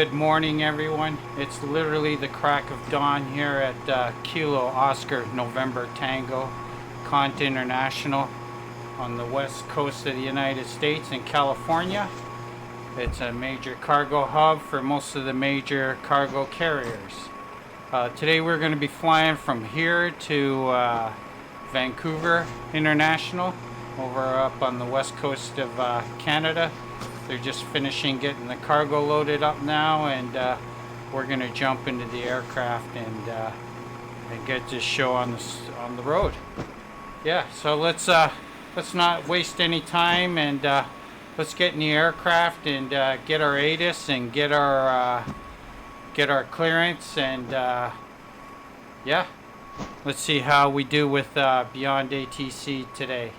Good morning, everyone. It's literally the crack of dawn here at Kilo Oscar November Tango KONT International on the west coast of the United States in California. It's a major cargo hub for most of the major cargo carriers. Today we're going to be flying from here to Vancouver International over up on the west coast of Canada. They're just finishing getting the cargo loaded up now, and we're going to jump into the aircraft and get this show on the road. Yeah, so let's not waste any time, and let's get in the aircraft and get our ATIS and get our clearance, and yeah, let's see how we do with BeyondAtc today.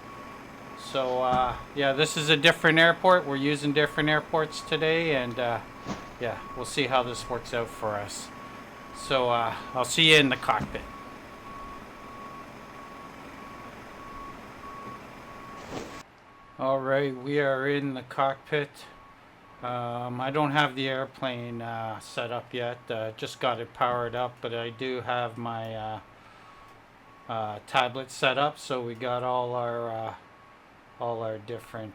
So yeah, this is a different airport. We're using different airports today, and yeah, we'll see how this works out for us. So I'll see you in the cockpit. All right, we are in the cockpit. I don't have the airplane set up yet. Just got it powered up, but I do have my tablet set up. So we got all our different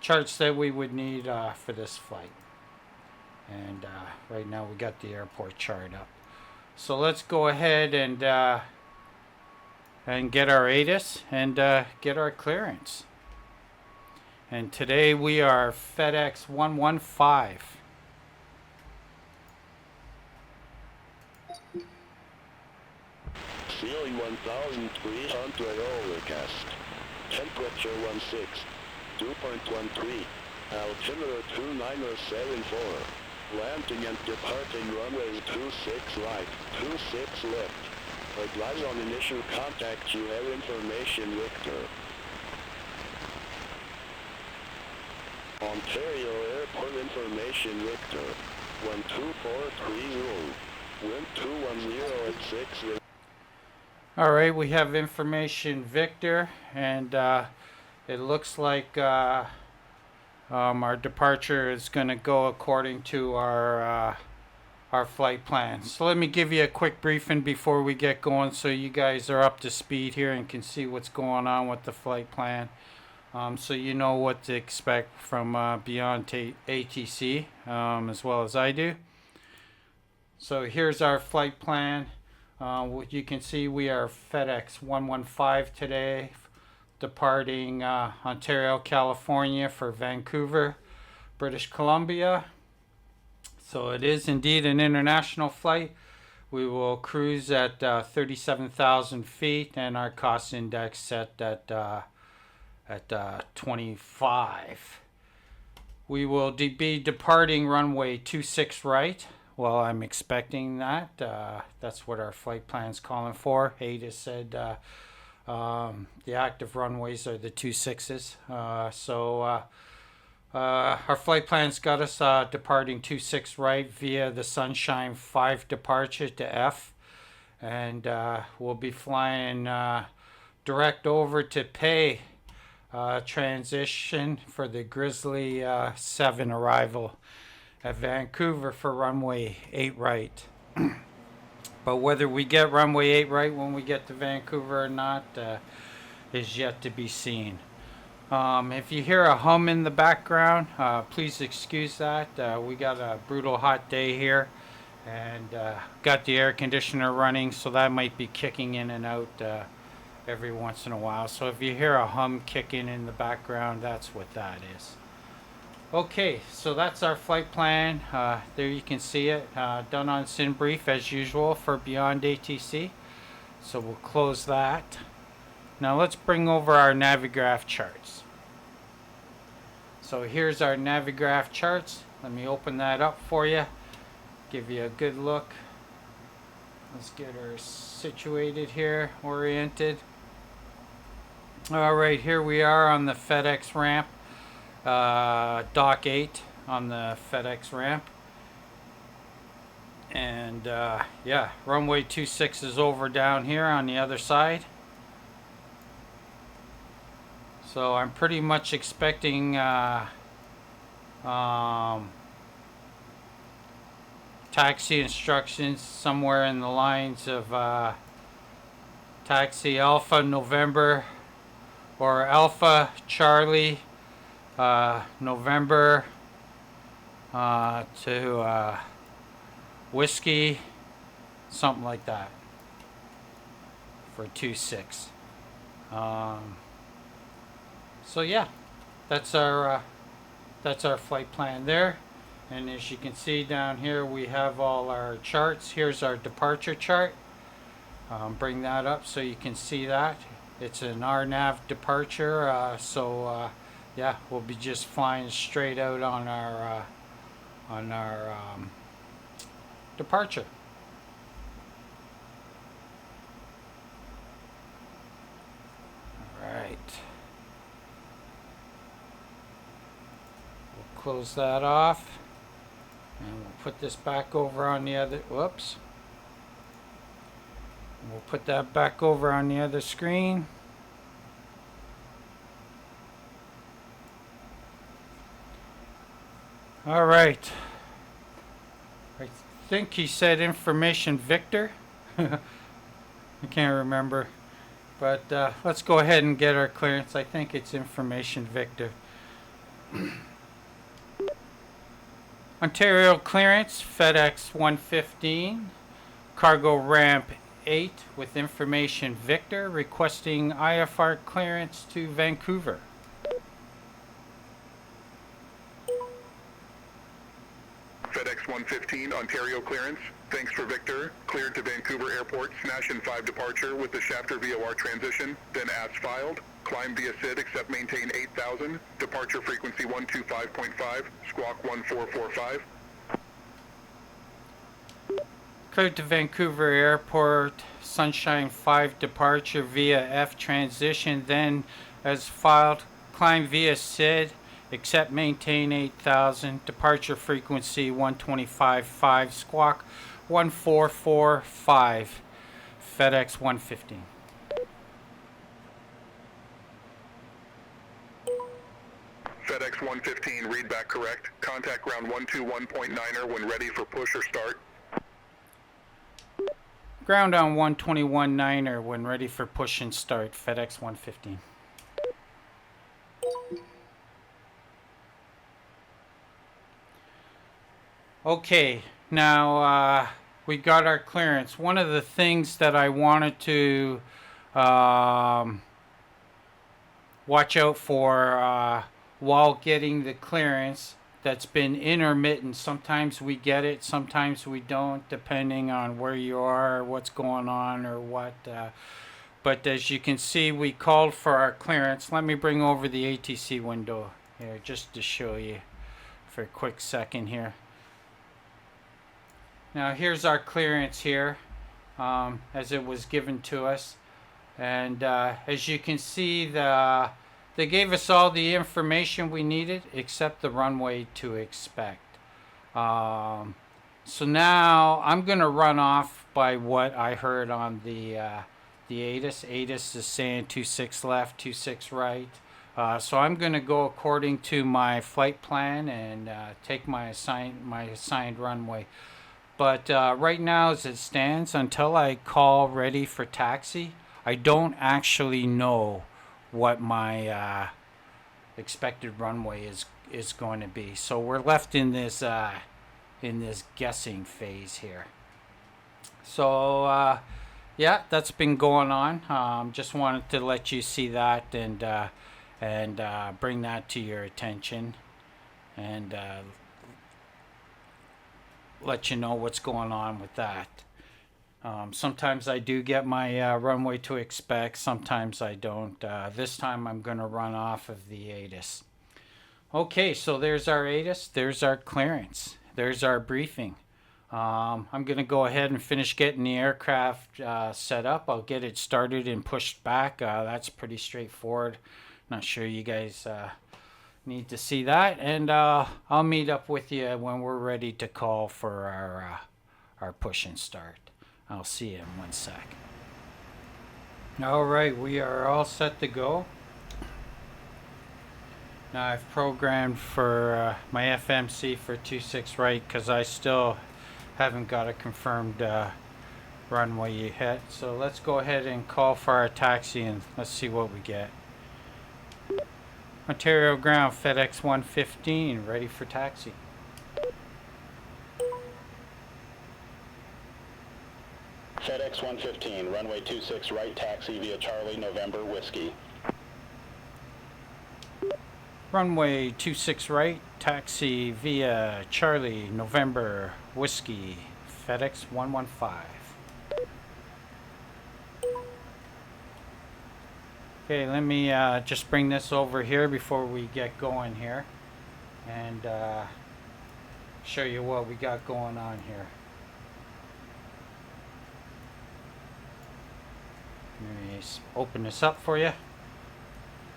charts that we would need for this flight. And right now we got the airport chart up. So let's go ahead and get our ATIS and get our clearance. And today we are FedEx 115. Ceiling 1300 overcast. Temperature 16. 2.13. Altimeter 2974. Landing and departing runway 26 right, 26 left. Advise on initial contact. You have information, Victor. Ontario Airport information, Victor. 12430. Wind 210 at 6. All right, we have information, Victor, and it looks like our departure is going to go according to our flight plan. So let me give you a quick briefing before we get going, so you guys are up to speed here and can see what's going on with the flight plan, so you know what to expect from BeyondAtc, as well as I do. So here's our flight plan. You can see we are FedEx 115 today, departing Ontario, California for Vancouver, British Columbia. So it is indeed an international flight. We will cruise at 37,000 feet, and our cost index set at 25. We will be departing runway 26 right. Well, I'm expecting that. That's what our flight plan's calling for. ATIS said the active runways are the 26s. So our flight plan's got us departing 26 right via the Sunshine 5 departure to F. And we'll be flying direct over to Pay transition for the Grizzly 7 arrival at Vancouver for runway 8 right. But whether we get runway 8 right when we get to Vancouver or not is yet to be seen. If you hear a hum in the background, please excuse that. We got a brutal hot day here, and got the air conditioner running, so that might be kicking in and out every once in a while. So if you hear a hum kicking in the background, that's what that is. Okay, so that's our flight plan. There you can see it, done on Debrief as usual for BeyondAtc. So we'll close that. Now let's bring over our Navigraph charts. So here's our Navigraph charts. Let me open that up for you, give you a good look. Let's get her situated here, oriented. All right, here we are on the FedEx ramp. Dock 8 on the FedEx ramp, and yeah, runway 26 is over down here on the other side. So I'm pretty much expecting taxi instructions somewhere in the lines of taxi Alpha November or Alpha Charlie November to whiskey, something like that for 2.6. So yeah, that's our flight plan there. And as you can see down here, we have all our charts. Here's our departure chart. Bring that up so you can see that. It's an RNAV departure, yeah, we'll be just flying straight out on our departure. All right. We'll close that off. And we'll put this back over on the other, whoops. We'll put that back over on the other screen. All right. I think he said information Victor. I can't remember. But let's go ahead and get our clearance. I think it's information Victor. Ontario clearance, FedEx 115, cargo ramp 8 with information Victor, requesting IFR clearance to Vancouver. FedEx 115, Ontario clearance. Thanks for Victor. Cleared to Vancouver Airport, smash in 5 departure with the Shafter VOR transition, then as filed. Climb via SID, except maintain 8,000. Departure frequency 125.5, squawk 1445. Cleared to Vancouver Airport, Sunshine 5 departure via F transition, then as filed, climb via SID, except maintain 8,000. Departure frequency 125.5, squawk 1445. FedEx 115. FedEx 115, read back correct. Contact ground 121.9er when ready for push or start. Ground on 121.9er when ready for push and start. FedEx 115. Okay, now we got our clearance. One of the things that I wanted to watch out for while getting the clearance that's been intermittent. Sometimes we get it, sometimes we don't, depending on where you are, what's going on, or what. But as you can see, we called for our clearance. Let me bring over the ATC window here just to show you for a quick second here. Now here's our clearance here as it was given to us. And as you can see, they gave us all the information we needed except the runway to expect. So now I'm going to run off by what I heard on the ATIS. ATIS is saying 26 left, 26 right. So I'm going to go according to my flight plan and take my assigned runway. But right now as it stands, until I call ready for taxi, I don't actually know what my expected runway is going to be. So we're left in this guessing phase here. So yeah, that's been going on. Just wanted to let you see that and bring that to your attention and let you know what's going on with that. Sometimes I do get my runway to expect, sometimes I don't. This time I'm going to run off of the ATIS. Okay, so there's our ATIS, there's our clearance, there's our briefing. I'm going to go ahead and finish getting the aircraft set up. I'll get it started and pushed back. That's pretty straightforward. Not sure you guys need to see that. And I'll meet up with you when we're ready to call for our push and start. I'll see you in 1 sec. All right, we are all set to go. Now I've programmed for my FMC for 26 right because I still haven't got a confirmed runway yet. So let's go ahead and call for our taxi and let's see what we get. Ontario ground, FedEx 115, ready for taxi. FedEx 115, runway 26 right, taxi via Charlie, November, Whiskey. Runway 26 right, taxi via Charlie, November, Whiskey, FedEx 115. Okay, let me just bring this over here before we get going here and show you what we got going on here. Let me open this up for you.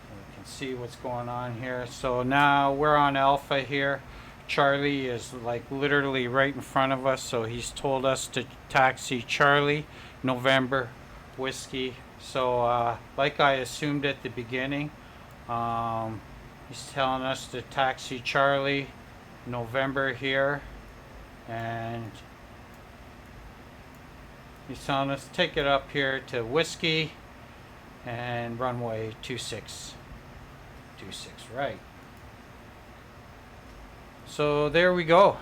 We can see what's going on here. So now we're on Alpha here. Charlie is like literally right in front of us, so he's told us to taxi Charlie, November, Whiskey. So like I assumed at the beginning, he's telling us to taxi Charlie, November here, and he's telling us to take it up here to Whiskey and runway 26 right. So there we go.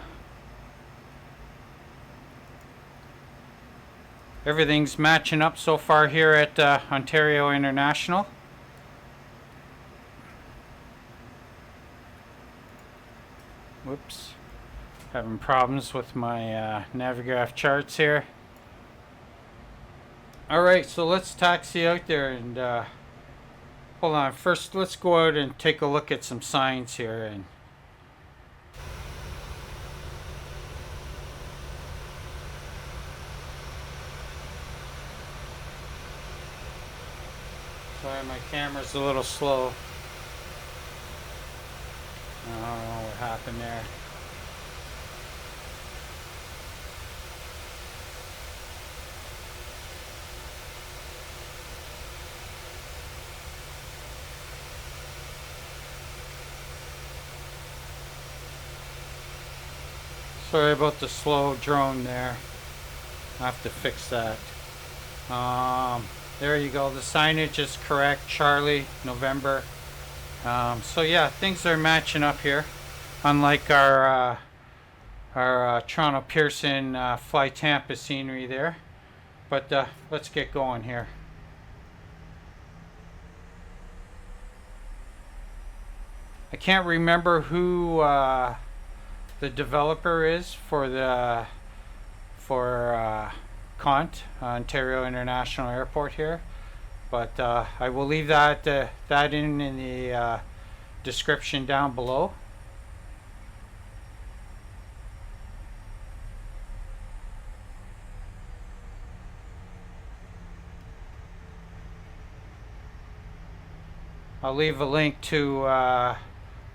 Everything's matching up so far here at Ontario International. Whoops. Having problems with my Navigraph charts here. Alright, so let's taxi out there and hold on. First, let's go out and take a look at some signs here. And sorry, my camera's a little slow. I don't know what happened there. Sorry about the slow drone there. I have to fix that. There you go. The signage is correct. Charlie, November. So yeah, things are matching up here. Unlike our Toronto Pearson Fly Tampa scenery there. But let's get going here. I can't remember who the developer is for KONT, Ontario International Airport here, but I will leave that in the description down below. I'll leave a link to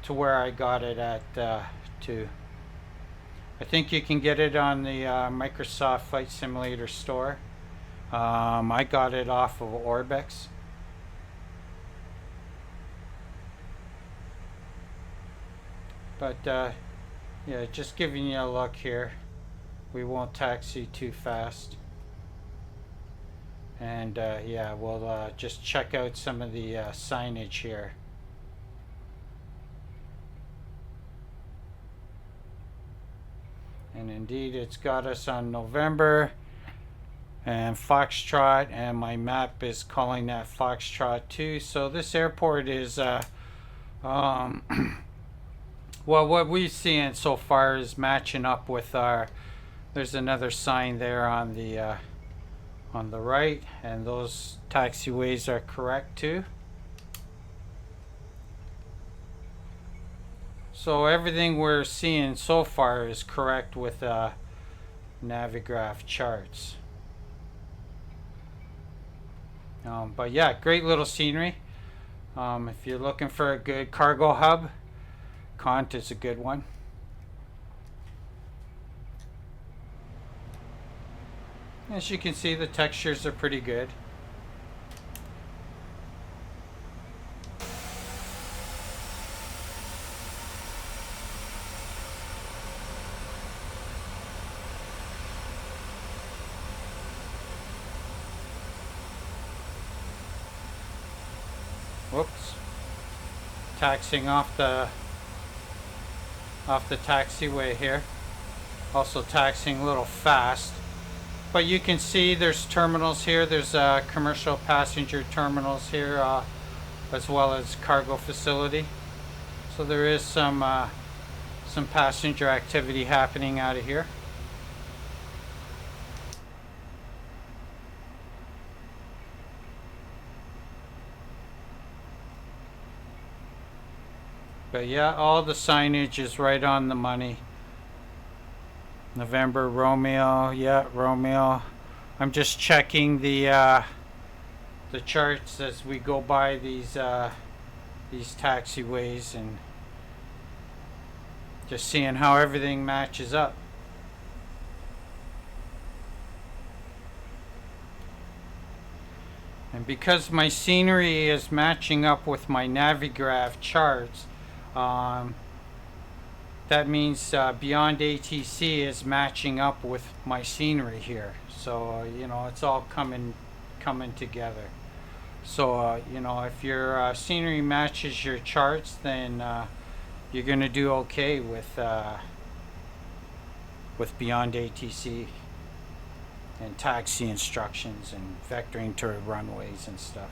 where I got it at too. I think you can get it on the Microsoft Flight Simulator store. I got it off of Orbex. But yeah, just giving you a look here. We won't taxi too fast. And yeah, we'll just check out some of the signage here. And indeed, it's got us on November and Foxtrot, and my map is calling that Foxtrot too. So this airport is, well, what we've seen so far is matching up with our. There's another sign there on the right, and those taxiways are correct too. So everything we're seeing so far is correct with Navigraph charts. But yeah, great little scenery. If you're looking for a good cargo hub, KONT is a good one. As you can see, the textures are pretty good. Whoops. Taxiing off the taxiway here. Also taxiing a little fast. But you can see there's terminals here. There's commercial passenger terminals here, as well as cargo facility. So there is some passenger activity happening out of here. But yeah, all the signage is right on the money. November Romeo, yeah, Romeo. I'm just checking the charts as we go by these taxiways and just seeing how everything matches up. And because my scenery is matching up with my Navigraph charts, that means BeyondAtc is matching up with my scenery here. So you know, it's all coming together. So you know, if your scenery matches your charts, then you're gonna do okay with BeyondAtc and taxi instructions and vectoring to runways and stuff.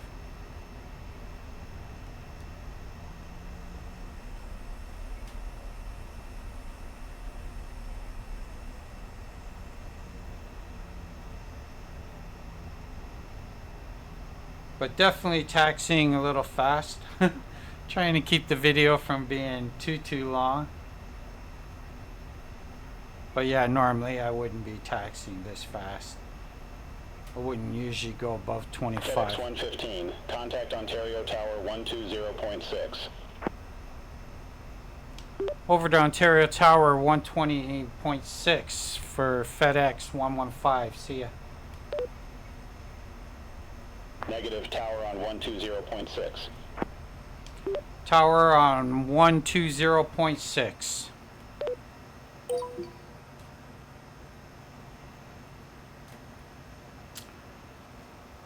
But definitely taxiing a little fast. Trying to keep the video from being too long. But yeah, normally I wouldn't be taxiing this fast. I wouldn't usually go above 25. FedEx 115, contact Ontario Tower 120.6. Over to Ontario Tower 120.6 for FedEx 115. See ya. Negative, tower on 120.6. Tower on 120.6.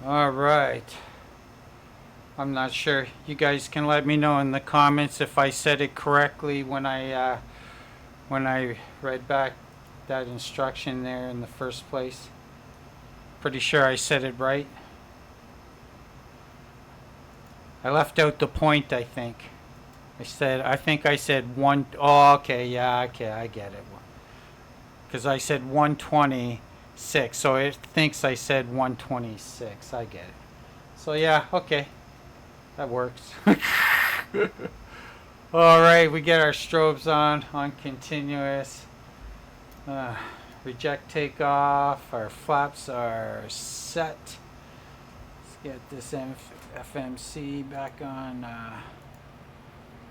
All right. I'm not sure. You guys can let me know in the comments if I said it correctly when I read back that instruction there in the first place. Pretty sure I said it right. I left out the point, I think. I think I said one. Oh, okay, yeah, okay, I get it. Because I said 126, so it thinks I said 126. I get it. So yeah, okay, that works. All right, we get our strobes on continuous. Reject takeoff. Our flaps are set. Let's get this FMC back on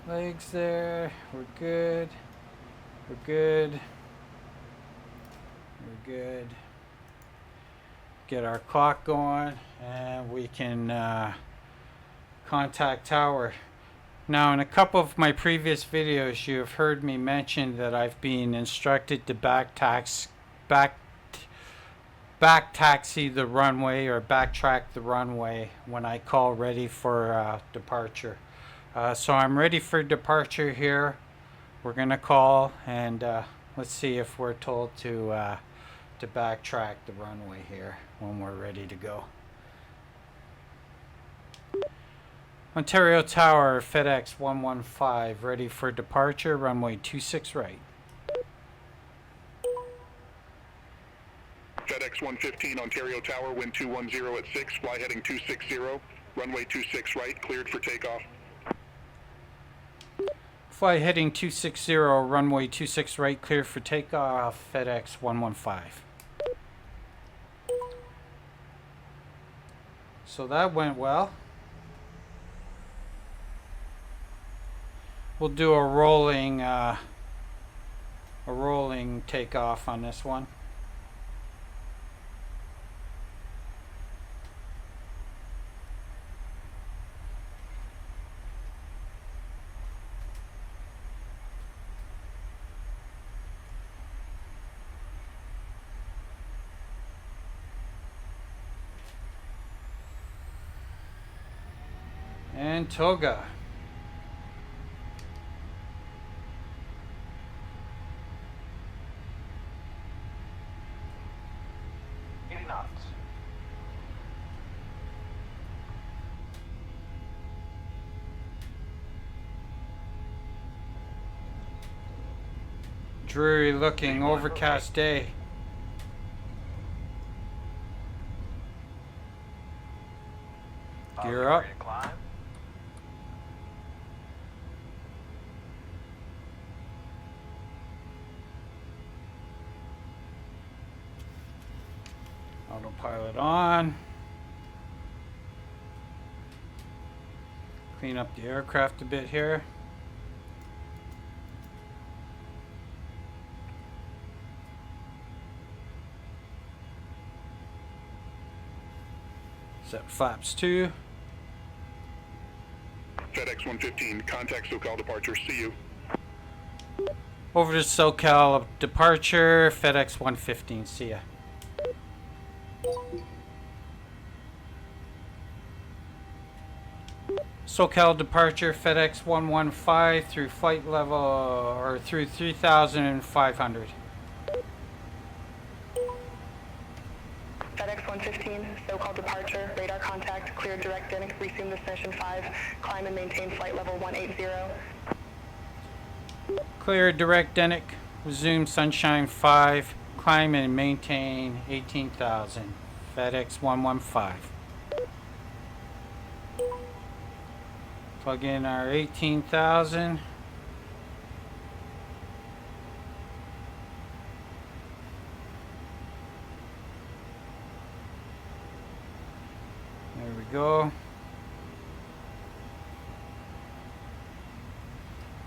legs there. We're good. We're good. We're good. Get our clock going and we can contact tower. Now in a couple of my previous videos you have heard me mention that I've been instructed to back taxi the runway or backtrack the runway when I call ready for departure. So I'm ready for departure here. We're gonna call and let's see if we're told to backtrack the runway here when we're ready to go. Ontario Tower, FedEx 115, ready for departure, runway 26 right. FedEx 115, Ontario Tower, wind 210 at 6, fly heading 260, runway 26 right, cleared for takeoff. Fly heading 260, runway 26 right, cleared for takeoff, FedEx 115. So that went well. We'll do a rolling takeoff on this one. And Toga. Dreary looking, overcast day. Gear up. Autopilot on. Clean up the aircraft a bit here. Set flaps 2. FedEx 115, contact SoCal departure, see you. Over to SoCal departure, FedEx 115, see ya. SoCal departure, FedEx 115 through flight level, or through 3,500. FedEx 115, SoCal departure, radar contact, clear direct DENIC, resume destination 5, climb and maintain flight level 180. Clear direct DENIC, resume Sunshine 5, climb and maintain 18,000, FedEx 115. Plug in our 18,000. There we go.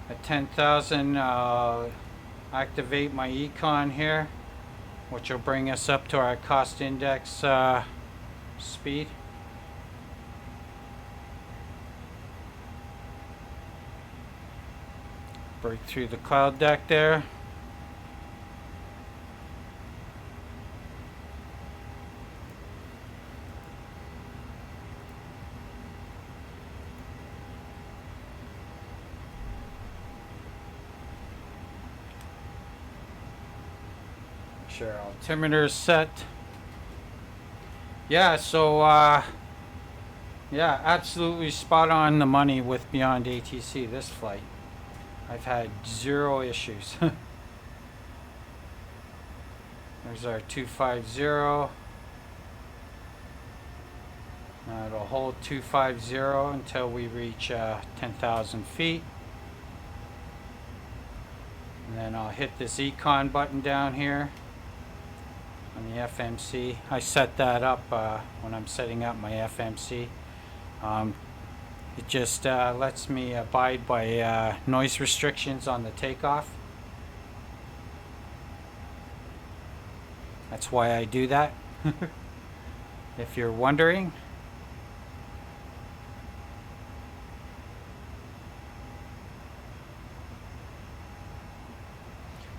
At 10,000, activate my econ here, which will bring us up to our cost index speed. Break through the cloud deck there. Sure, altimeter is set. Yeah, so yeah, absolutely spot on the money with BeyondAtc this flight. I've had 0 issues. There's our 250. Now it'll hold 250 until we reach 10,000 feet. And then I'll hit this econ button down here on the FMC. I set that up when I'm setting up my FMC. It just lets me abide by noise restrictions on the takeoff. That's why I do that, if you're wondering.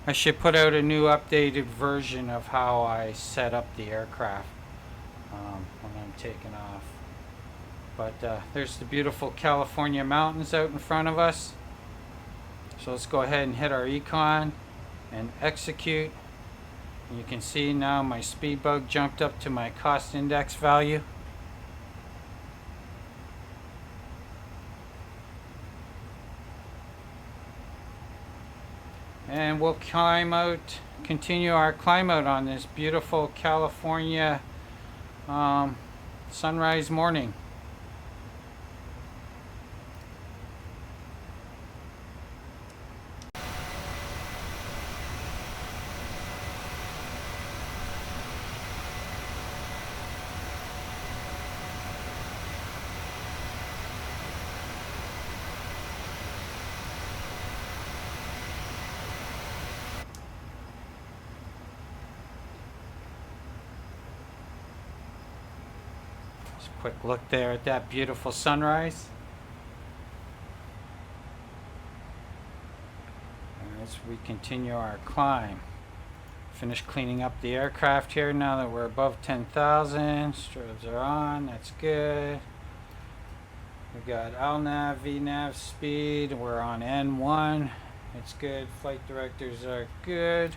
I should put out a new updated version of how I set up the aircraft when I'm taking off. But there's the beautiful California mountains out in front of us. So let's go ahead and hit our econ and execute. And you can see now my speed bug jumped up to my cost index value. And we'll climb out, continue our climb out on this beautiful California sunrise morning. Quick look there at that beautiful sunrise. As we continue our climb. Finish cleaning up the aircraft here now that we're above 10,000. Strobes are on, that's good. We got LNAV, VNAV speed. We're on N1. It's good. Flight directors are good.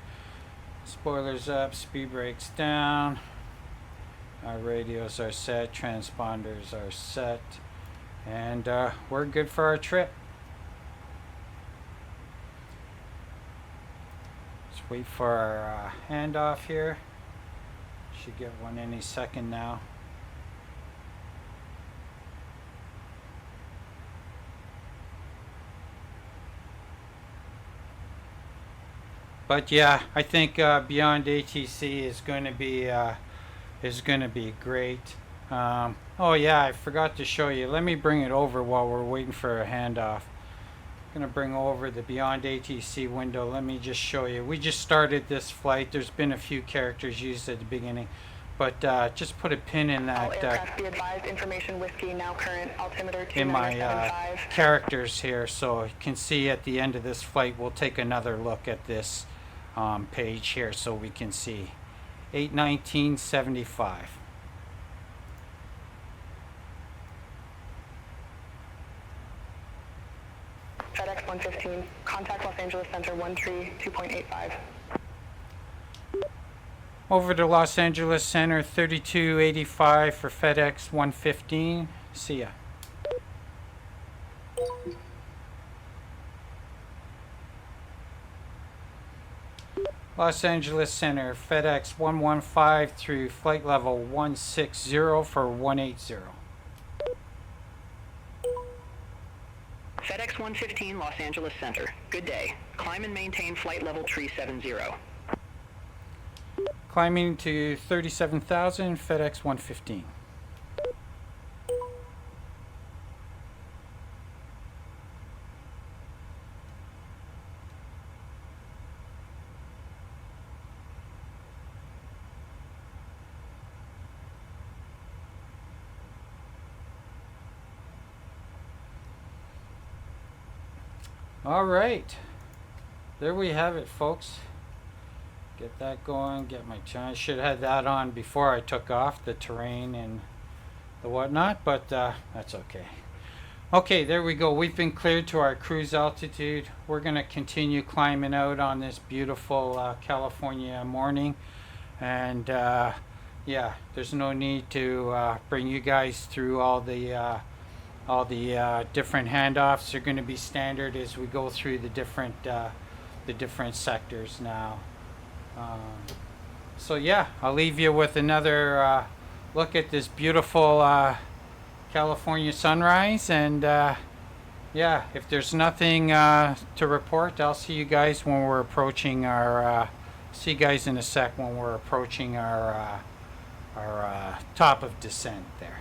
Spoilers up, speed brakes down. Our radios are set, transponders are set, and we're good for our trip. Let's wait for our handoff here. Should get one any second now. But yeah, I think BeyondAtc is going to be great. Oh yeah, I forgot to show you. Let me bring it over while we're waiting for a handoff. I'm going to bring over the BeyondAtc window. Let me just show you. We just started this flight. There's been a few characters used at the beginning, but just put a pin in that. All aircraft be advised, information whiskey now current, altimeter In my 2975. characters here, so you can see at the end of this flight, we'll take another look at this page here so we can see. 819.75. FedEx 115, contact Los Angeles Center 132.85. Over to Los Angeles Center 3285 for FedEx 115. See ya. Los Angeles Center, FedEx 115 through flight level 160 for 180. FedEx 115, Los Angeles Center. Good day. Climb and maintain flight level 370. Climbing to 37,000, FedEx 115. All right, there we have it, folks. Get that going, get my I should have had that on before I took off, the terrain and the whatnot, but that's okay. Okay, there we go. We've been cleared to our cruise altitude. We're going to continue climbing out on this beautiful California morning. And yeah, there's no need to bring you guys through all the different handoffs. Are going to be standard as we go through the different sectors now. So yeah, I'll leave you with another look at this beautiful California sunrise, and yeah, if there's nothing to report, I'll see you guys when we're approaching our see you guys in a sec when we're approaching our top of descent there.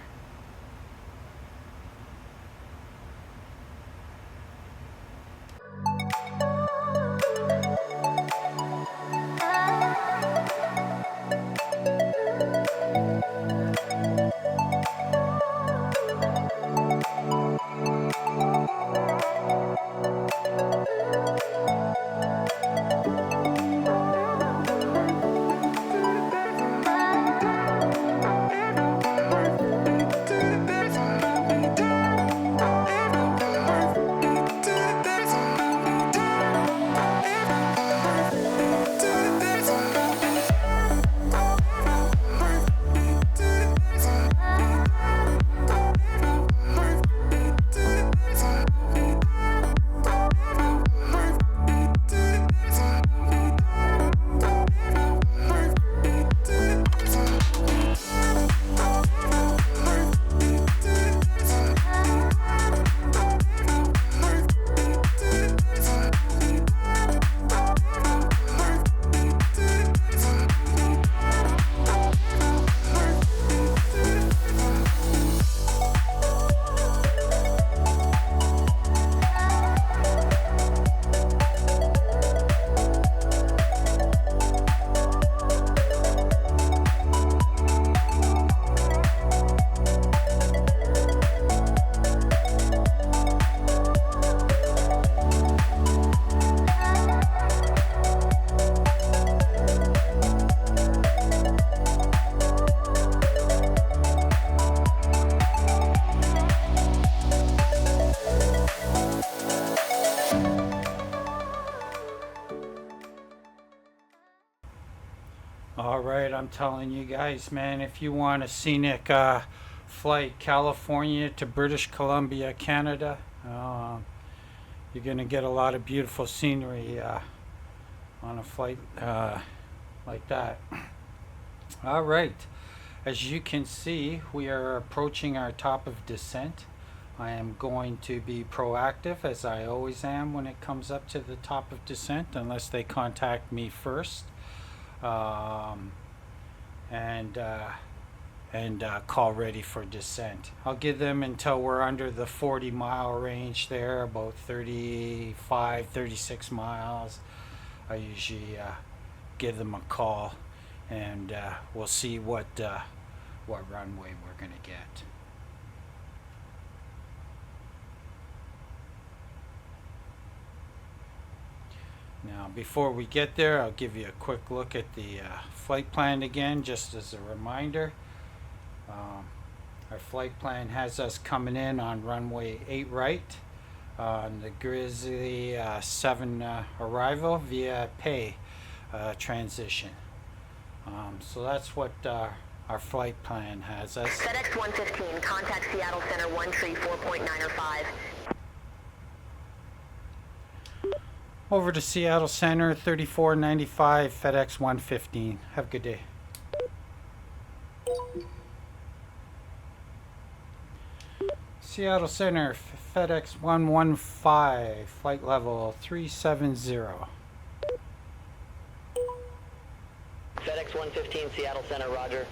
All right, I'm telling you guys, man, if you want a scenic flight, California to British Columbia, Canada, you're gonna get a lot of beautiful scenery on a flight like that. All right, as you can see, we are approaching our top of descent. I am going to be proactive, as I always am when it comes up to the top of descent, unless they contact me first. And call ready for descent. I'll give them until we're under the 40-mile range there, about 35, 36 miles. I usually give them a call, and we'll see what runway we're gonna get. Now, before we get there, I'll give you a quick look at the flight plan again, just as a reminder. Our flight plan has us coming in on runway 8 right on the Grizzly 7 arrival via pay transition. So that's what our flight plan has us. FedEx 115, contact Seattle Center 134.905. Over to Seattle Center, 3495, FedEx 115. Have a good day. Seattle Center, FedEx 115, flight level 370. FedEx 115, Seattle Center, roger.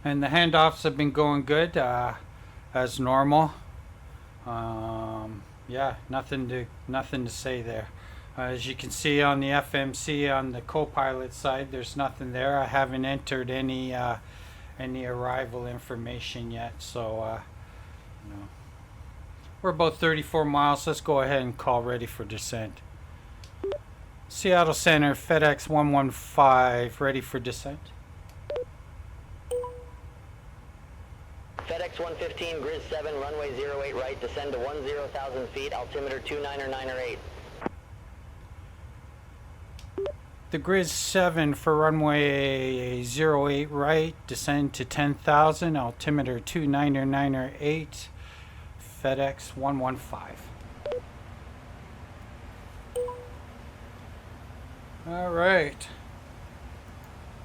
And the handoffs have been going good, as normal. Yeah, nothing to say there. As you can see on the FMC on the co-pilot side, there's nothing there. I haven't entered any arrival information yet, so you know, we're about 34 miles. Let's go ahead and call ready for descent. Seattle Center, FedEx 115, ready for descent. FedEx 115, Grizz 7, runway 08 right, descend to 10,000 feet, altimeter 29908. The Grizz 7 for runway 08 right, descend to 10,000, altimeter 29908, FedEx 115. All right.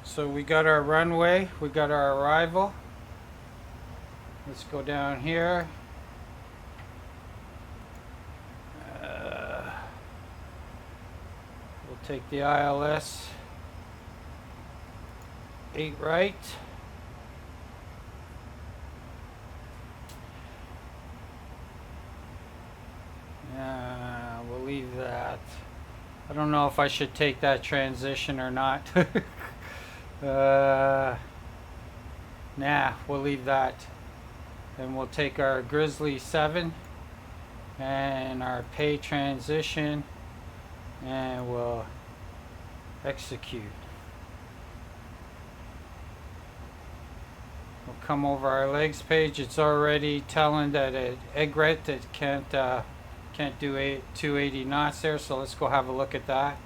So we got our runway, we got our arrival. Let's go down here. We'll take the ILS 8 right. We'll leave that. I don't know if I should take that transition or not. Nah, we'll leave that. Then we'll take our Grizzly 7 and our pay transition, and we'll execute. We'll come over our legs page. It's already telling that at egret it can't do 280 knots there, so let's go have a look at that.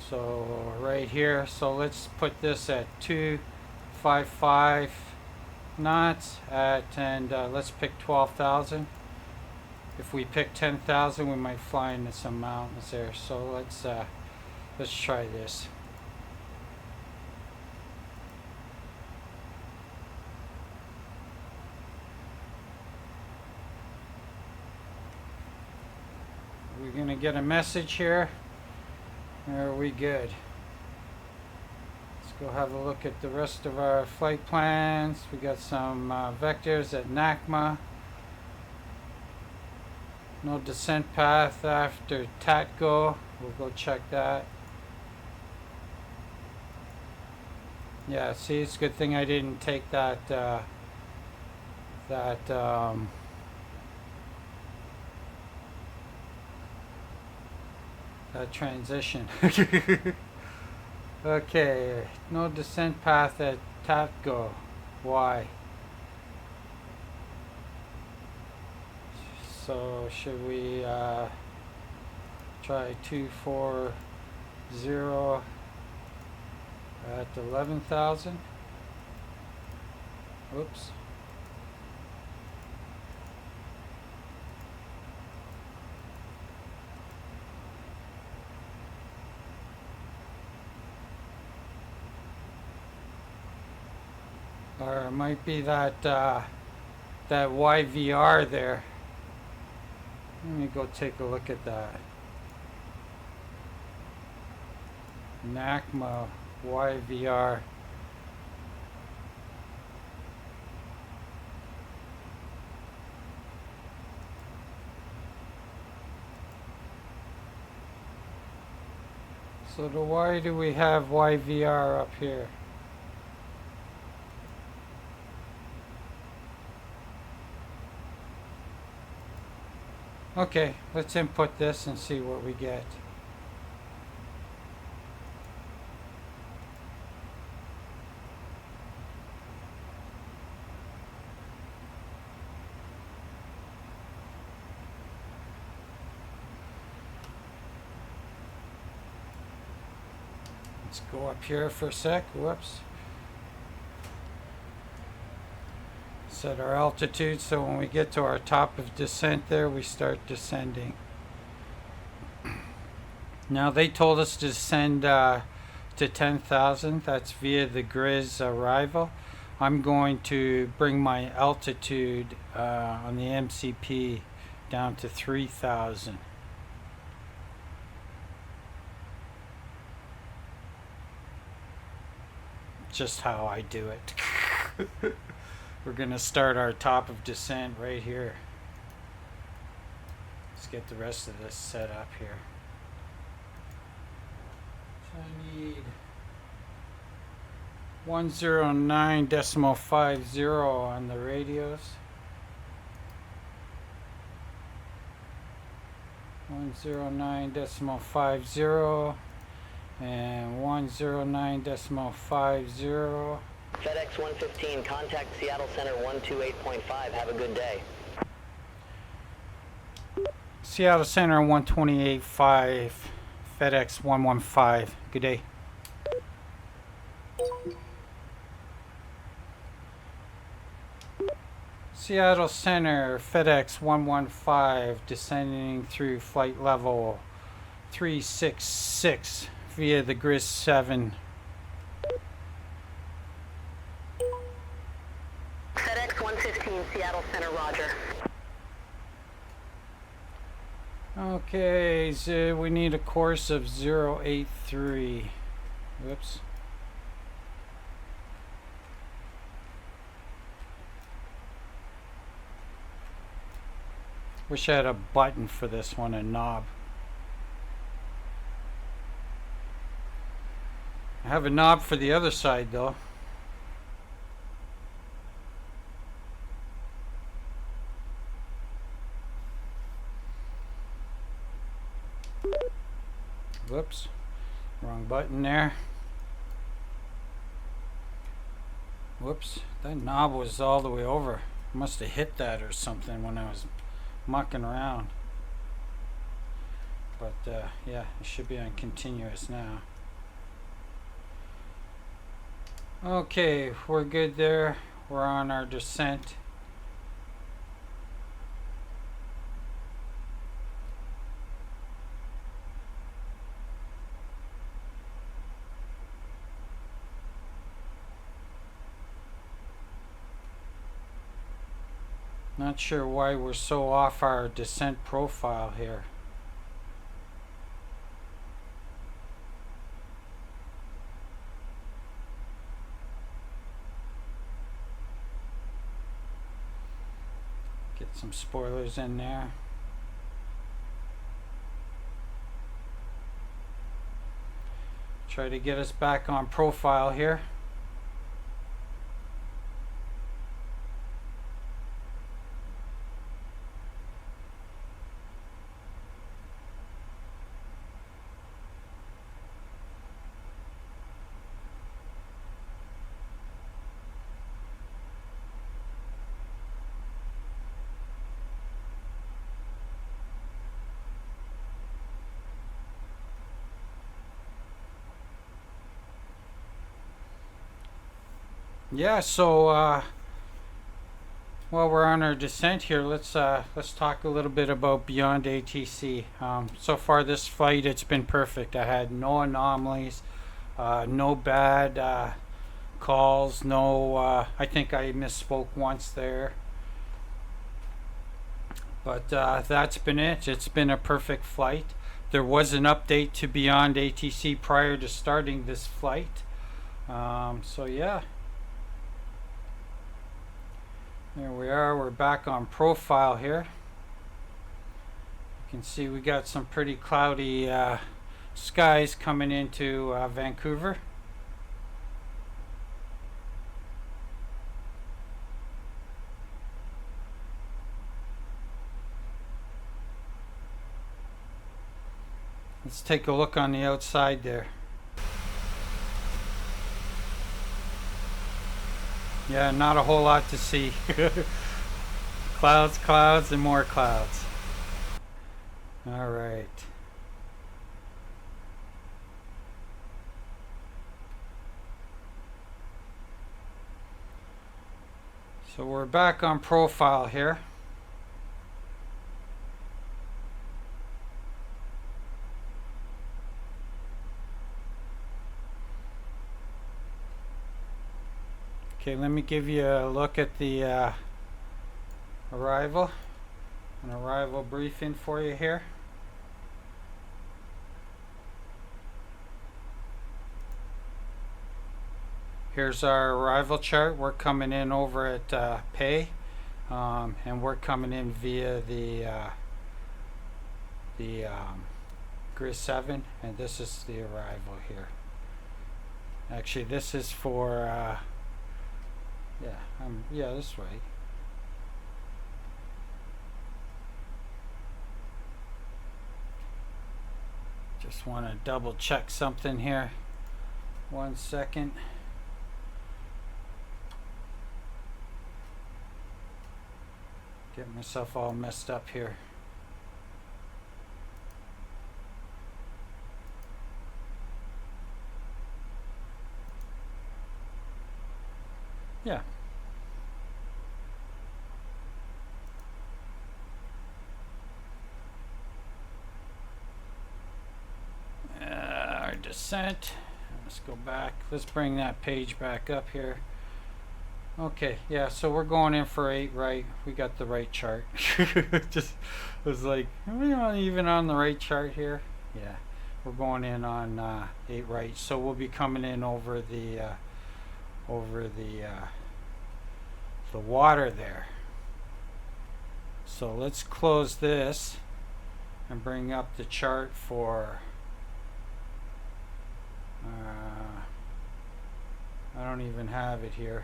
So right here, so let's put this at 255 knots at, and let's pick 12,000. If we pick 10,000, we might fly into some mountains there. So let's try this. We're gonna get a message here. Are we good? Go have a look at the rest of our flight plans. We got some vectors at NACMA. No descent path after TATGO. We'll go check that. Yeah, see, it's a good thing I didn't take that transition. Okay, no descent path at TATGO. Why? So should we try 240 0 at 11,000. Oops. Or it might be that that YVR there. Let me go take a look at that. NACMA YVR. So why do we have YVR up here? Okay, let's input this and see what we get. Let's go up here for a sec. Whoops. Set our altitude so when we get to our top of descent there, we start descending. Now they told us to descend to 10,000. That's via the Grizz arrival. I'm going to bring my altitude on the MCP down to 3,000. Just how I do it. We're gonna start our top of descent right here. Let's get the rest of this set up here. So I need 109.50 on the radios. 109.50 and 109.50. FedEx 115, contact Seattle Center 128.5. Have a good day. Seattle Center 128.5, FedEx 115. Good day. Seattle Center, FedEx 115, descending through flight level 366 via the Grizz 7. FedEx 115, Seattle Center, roger. Okay, so we need a course of 083. Whoops. Wish I had a button for this one, a knob. I have a knob for the other side though. Whoops, wrong button there. Whoops, that knob was all the way over. Must have hit that or something when I was mucking around. But yeah, it should be on continuous now. Okay, we're good there. We're on our descent. Not sure why we're so off our descent profile here. Get some spoilers in there. Try to get us back on profile here. Yeah, so while we're on our descent here, let's talk a little bit about BeyondAtc. So far this flight, it's been perfect. I had no anomalies, no bad calls, no, I think I misspoke once there. But that's been it. It's been a perfect flight. There was an update to BeyondAtc prior to starting this flight. So yeah. There we are. We're back on profile here. You can see we got some pretty cloudy skies coming into Vancouver. Let's take a look on the outside there. Yeah, not a whole lot to see. Clouds, clouds, and more clouds. All right. So we're back on profile here. Okay, let me give you a look at the an arrival briefing for you here. Here's our arrival chart. We're coming in over at pay, and we're coming in via the Gris 7, and this is the arrival here. Actually, this is for yeah, that's right. Just want to double check something here. 1 second. Get myself all messed up here. Yeah. Our descent. Let's go back. Let's bring that page back up here. Okay, yeah, so we're going in for 8 right. We got the right chart. Just was like, are we even on the right chart here? Yeah, we're going in on 8 right. So we'll be coming in over the water there. So let's close this and bring up the chart for I don't even have it here.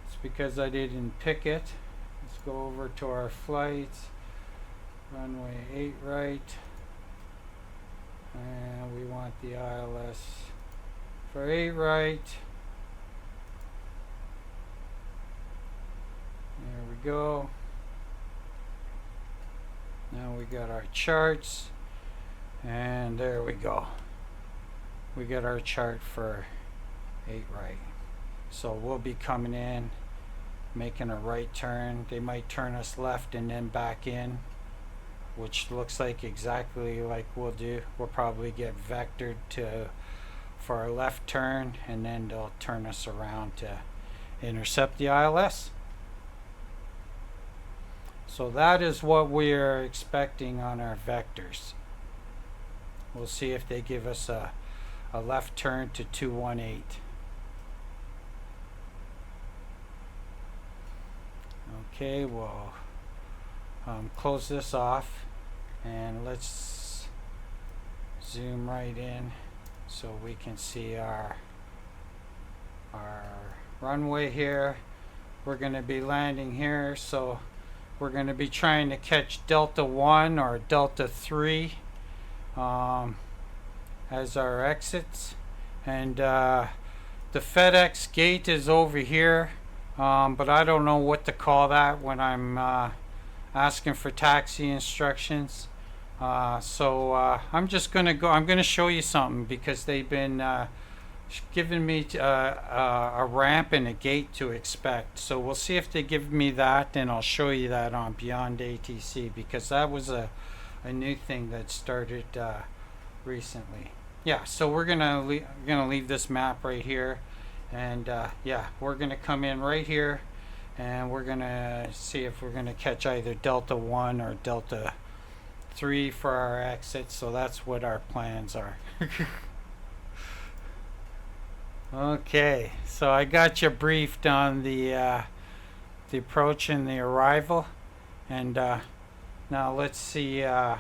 It's because I didn't pick it. Let's go over to our flights. Runway 8 right. And we want the ILS for 8 right. There we go. Now we got our charts, and there we go. We got our chart for 8 right. So we'll be coming in, making a right turn. They might turn us left and then back in, which looks like exactly like we'll do. We'll probably get vectored for our left turn, and then they'll turn us around to intercept the ILS. So that is what we're expecting on our vectors. We'll see if they give us a left turn to 218. Okay, we'll close this off, and let's zoom right in so we can see our runway here. We're going to be landing here, so we're going to be trying to catch Delta 1 or Delta 3 as our exits. And the FedEx gate is over here, but I don't know what to call that when I'm asking for taxi instructions. So I'm just going to go. I'm going to show you something because they've been given me a ramp and a gate to expect. So we'll see if they give me that, and I'll show you that on BeyondAtc, because that was a new thing that started recently. Yeah, so we're gonna leave this map right here, and yeah, we're gonna come in right here, and we're gonna see if we're gonna catch either Delta 1 or Delta 3 for our exit. So that's what our plans are. Okay, so I got you briefed on the approach and the arrival, and now let's see how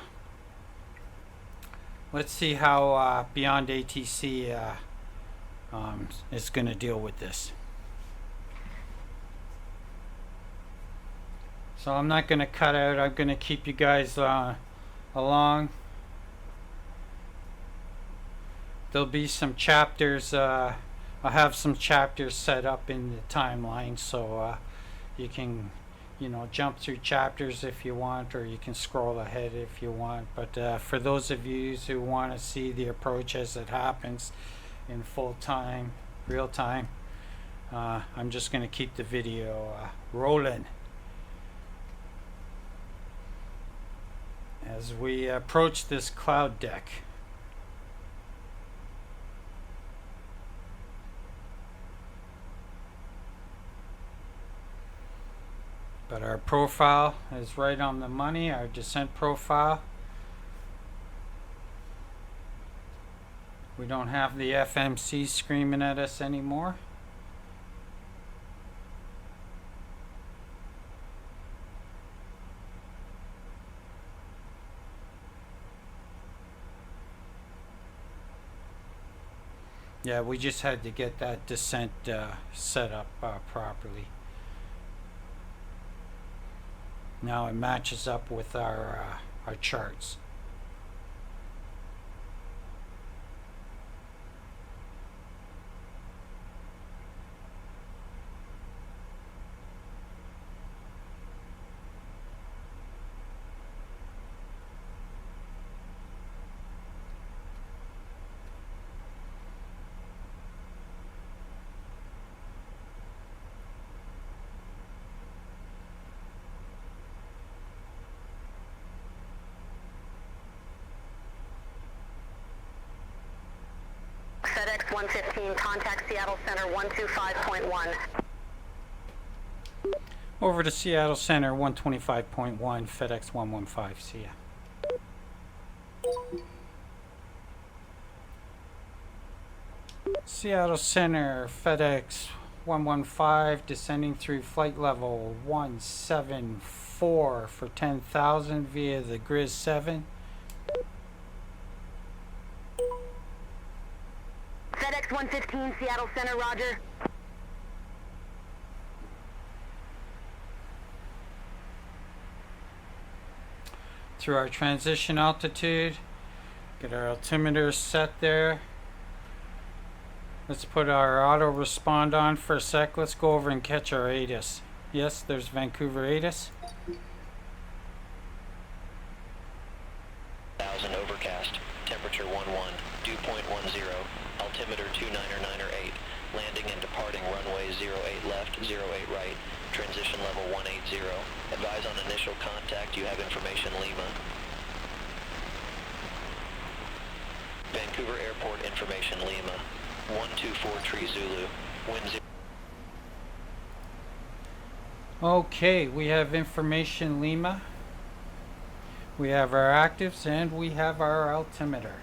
BeyondAtc is going to deal with this. So I'm not going to cut out. I'm going to keep you guys along. There'll be some chapters. I'll have some chapters set up in the timeline, so you can, jump through chapters if you want, or you can scroll ahead if you want. But for those of you who want to see the approach as it happens in full time, real time, I'm just going to keep the video rolling as we approach this cloud deck. But our profile is right on the money, our descent profile. We don't have the FMC screaming at us anymore. Yeah, we just had to get that descent set up properly. Now it matches up with our charts. FedEx 115, contact Seattle Center 125.1. Over to Seattle Center 125.1, FedEx 115, see ya. Seattle Center, FedEx 115, descending through flight level 174 for 10,000 via the Grizz 7. FedEx 115, Seattle Center, roger. Through our transition altitude, get our altimeter set there. Let's put our auto respond on for a sec. Let's go over and catch our ATIS. Yes, there's Vancouver ATIS. 1000 overcast, temperature 11, dew point 10, altimeter 29908, landing and departing runway 08 left, 08 right, transition level 180. Advise on initial contact, you have information Lima. Vancouver Airport information Lima, 124 Zulu, wind 0. Okay, we have information Lima. We have our actives and we have our altimeter.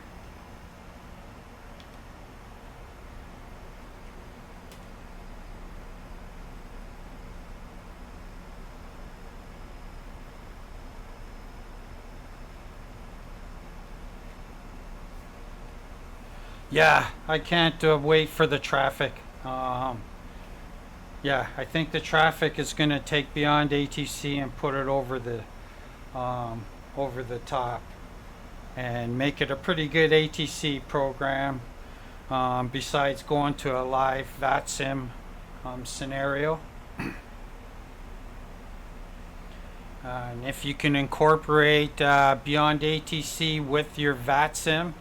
Yeah, I can't wait for the traffic. Yeah, I think the traffic is going to take BeyondAtc and put it over the top and make it a pretty good ATC program, besides going to a live VATSIM scenario. And if you can incorporate BeyondAtc with your VATSIM,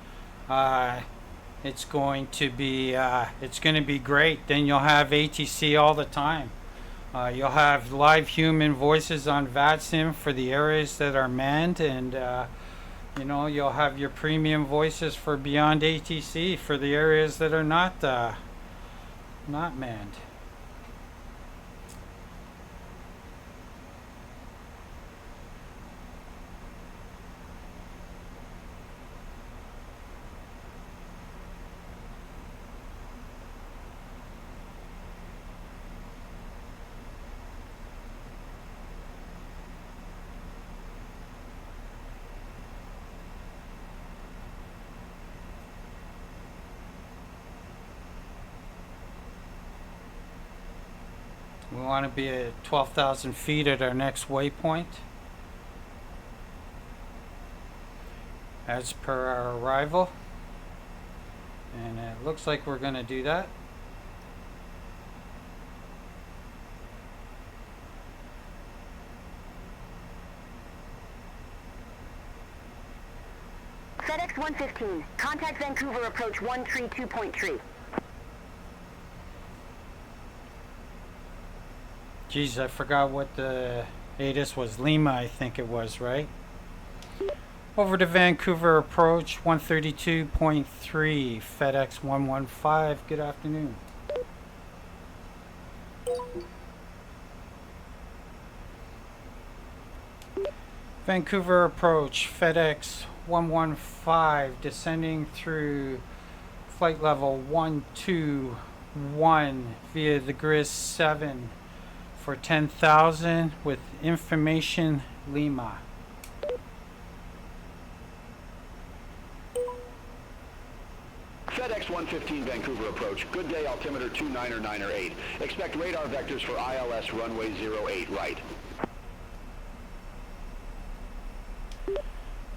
it's going to be great. Then you'll have ATC all the time. You'll have live human voices on VATSIM for the areas that are manned, and you know, you'll have your premium voices for BeyondAtc for the areas that are not manned. We want to be at 12,000 feet at our next waypoint, as per our arrival, and it looks like we're going to do that. FedEx 115, contact Vancouver approach 132.3. Geez, I forgot what the ATIS was. Lima, I think it was, right? Over to Vancouver approach 132.3, FedEx 115. Good afternoon. Vancouver approach, FedEx 115, descending through flight level 121 via the Gris 7 for 10,000 with information Lima. FedEx 115 Vancouver approach. Good day, altimeter 299er8. Expect radar vectors for ILS runway 08 right.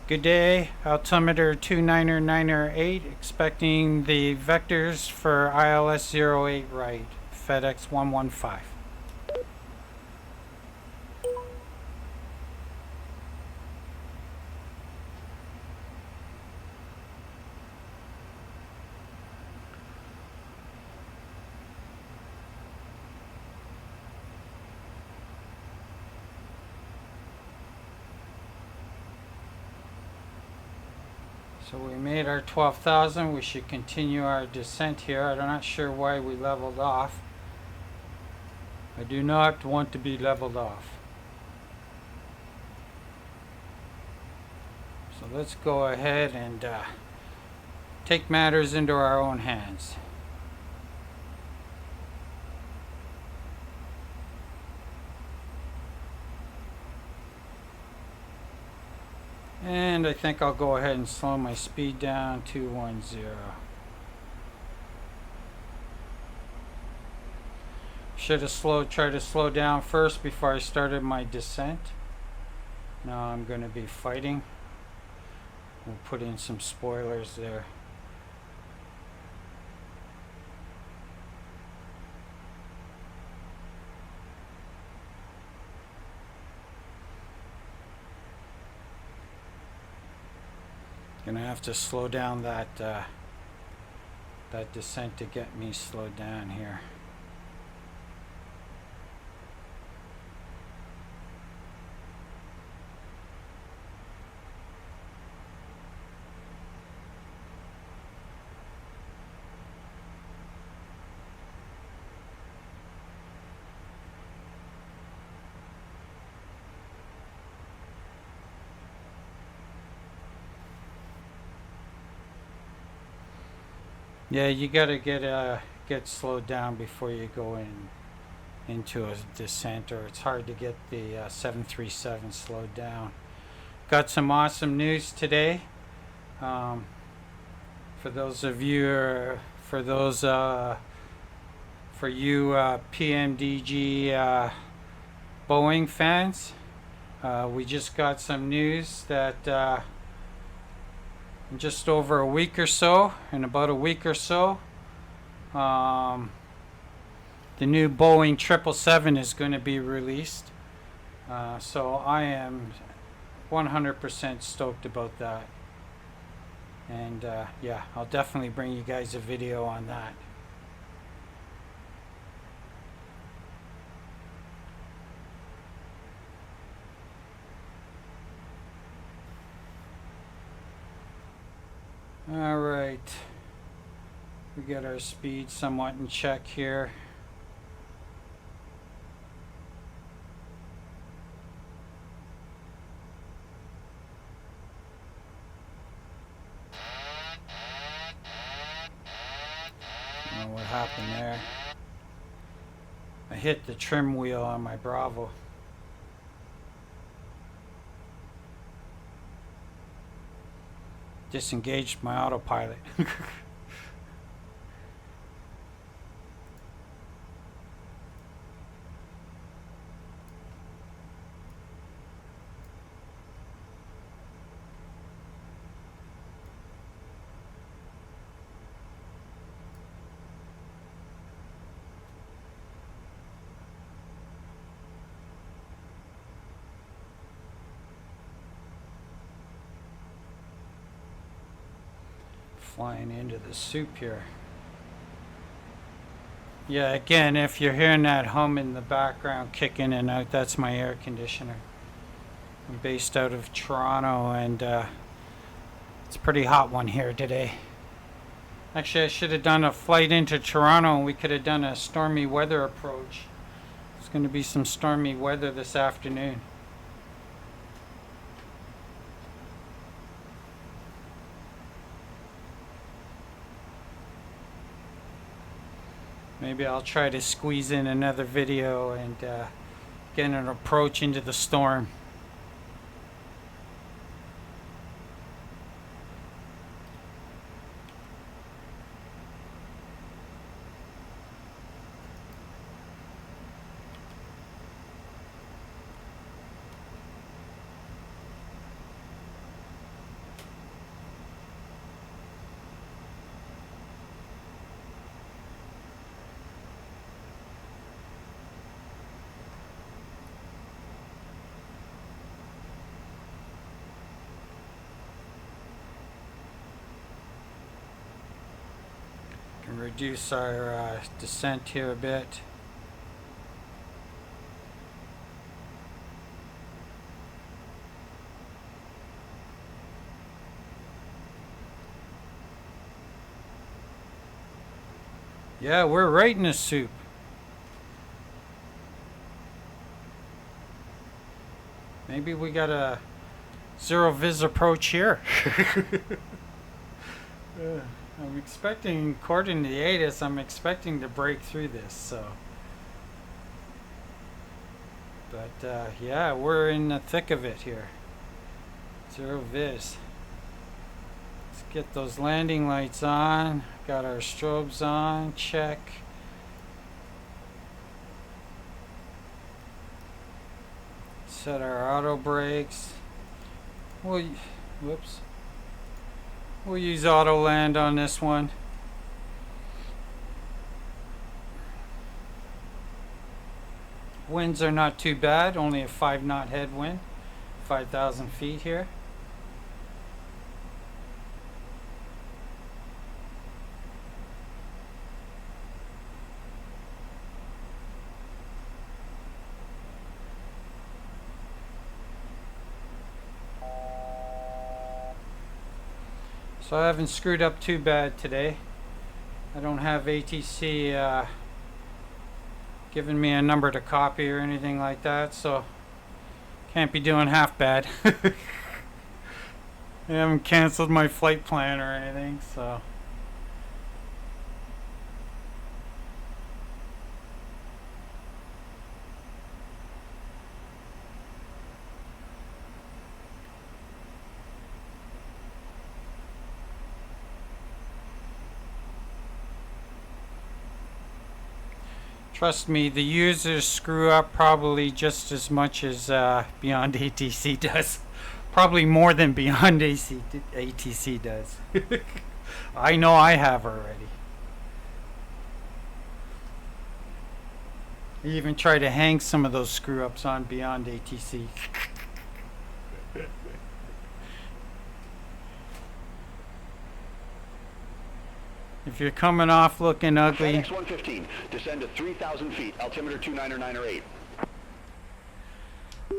Good day, altimeter 299er8. Expecting the vectors for ILS 08 right. FedEx 115. So we made our 12,000. We should continue our descent here. I'm not sure why we leveled off. I do not want to be leveled off. So let's go ahead and take matters into our own hands. And I think I'll go ahead and slow my speed down to 210. Should have tried to slow down first before I started my descent. Now I'm going to be fighting. We'll put in some spoilers there. Gonna have to slow down that descent to get me slowed down here. Yeah, you gotta get slowed down before you go into a descent, or it's hard to get the 737 slowed down. Got some awesome news today. For those of you, for you PMDG Boeing fans, we just got some news that. In just over a week or so, in about a week or so, the new Boeing 777 is going to be released. So I am 100% stoked about that. And yeah, I'll definitely bring you guys a video on that. All right, we got our speed somewhat in check here. I don't know what happened there. I hit the trim wheel on my Bravo. Disengaged my autopilot. Flying into the soup here. Yeah, again, if you're hearing that hum in the background kick in and out, that's my air conditioner. I'm based out of Toronto, and it's a pretty hot one here today. Actually, I should have done a flight into Toronto and we could have done a stormy weather approach. There's going to be some stormy weather this afternoon. Maybe I'll try to squeeze in another video and get an approach into the storm. Reduce our descent here a bit. Yeah, we're right in the soup. Maybe we got a zero vis approach here. I'm expecting, according to the ATIS, I'm expecting to break through this, so. But yeah, we're in the thick of it here. Zero vis. Let's get those landing lights on. Got our strobes on, check. Set our auto brakes. Whoops. We'll use auto land on this one. Winds are not too bad, only a 5-knot headwind, 5,000 feet here. So I haven't screwed up too bad today. I don't have ATC giving me a number to copy or anything like that, so can't be doing half bad. I haven't canceled my flight plan or anything, so. Trust me, the users screw up probably just as much as BeyondAtc does. Probably more than BeyondAtc does. I know I have already. I even try to hang some of those screw ups on BeyondAtc. If you're coming off looking ugly, FedEx 115, descend to 3,000 feet, altimeter 29908.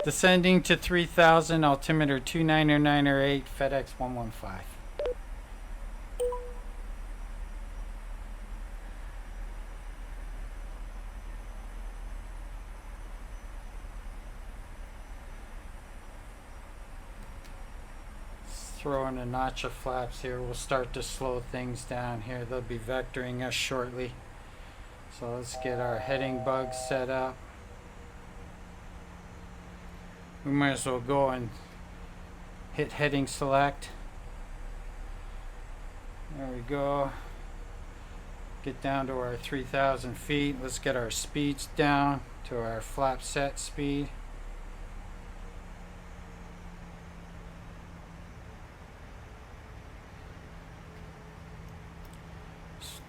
descending to 3,000, altimeter 29908, FedEx 115. Throw in a notch of flaps here. We'll start to slow things down here. They'll be vectoring us shortly. So let's get our heading bugs set up. We might as well go and hit heading select. There we go. Get down to our 3,000 feet. Let's get our speeds down to our flap set speed.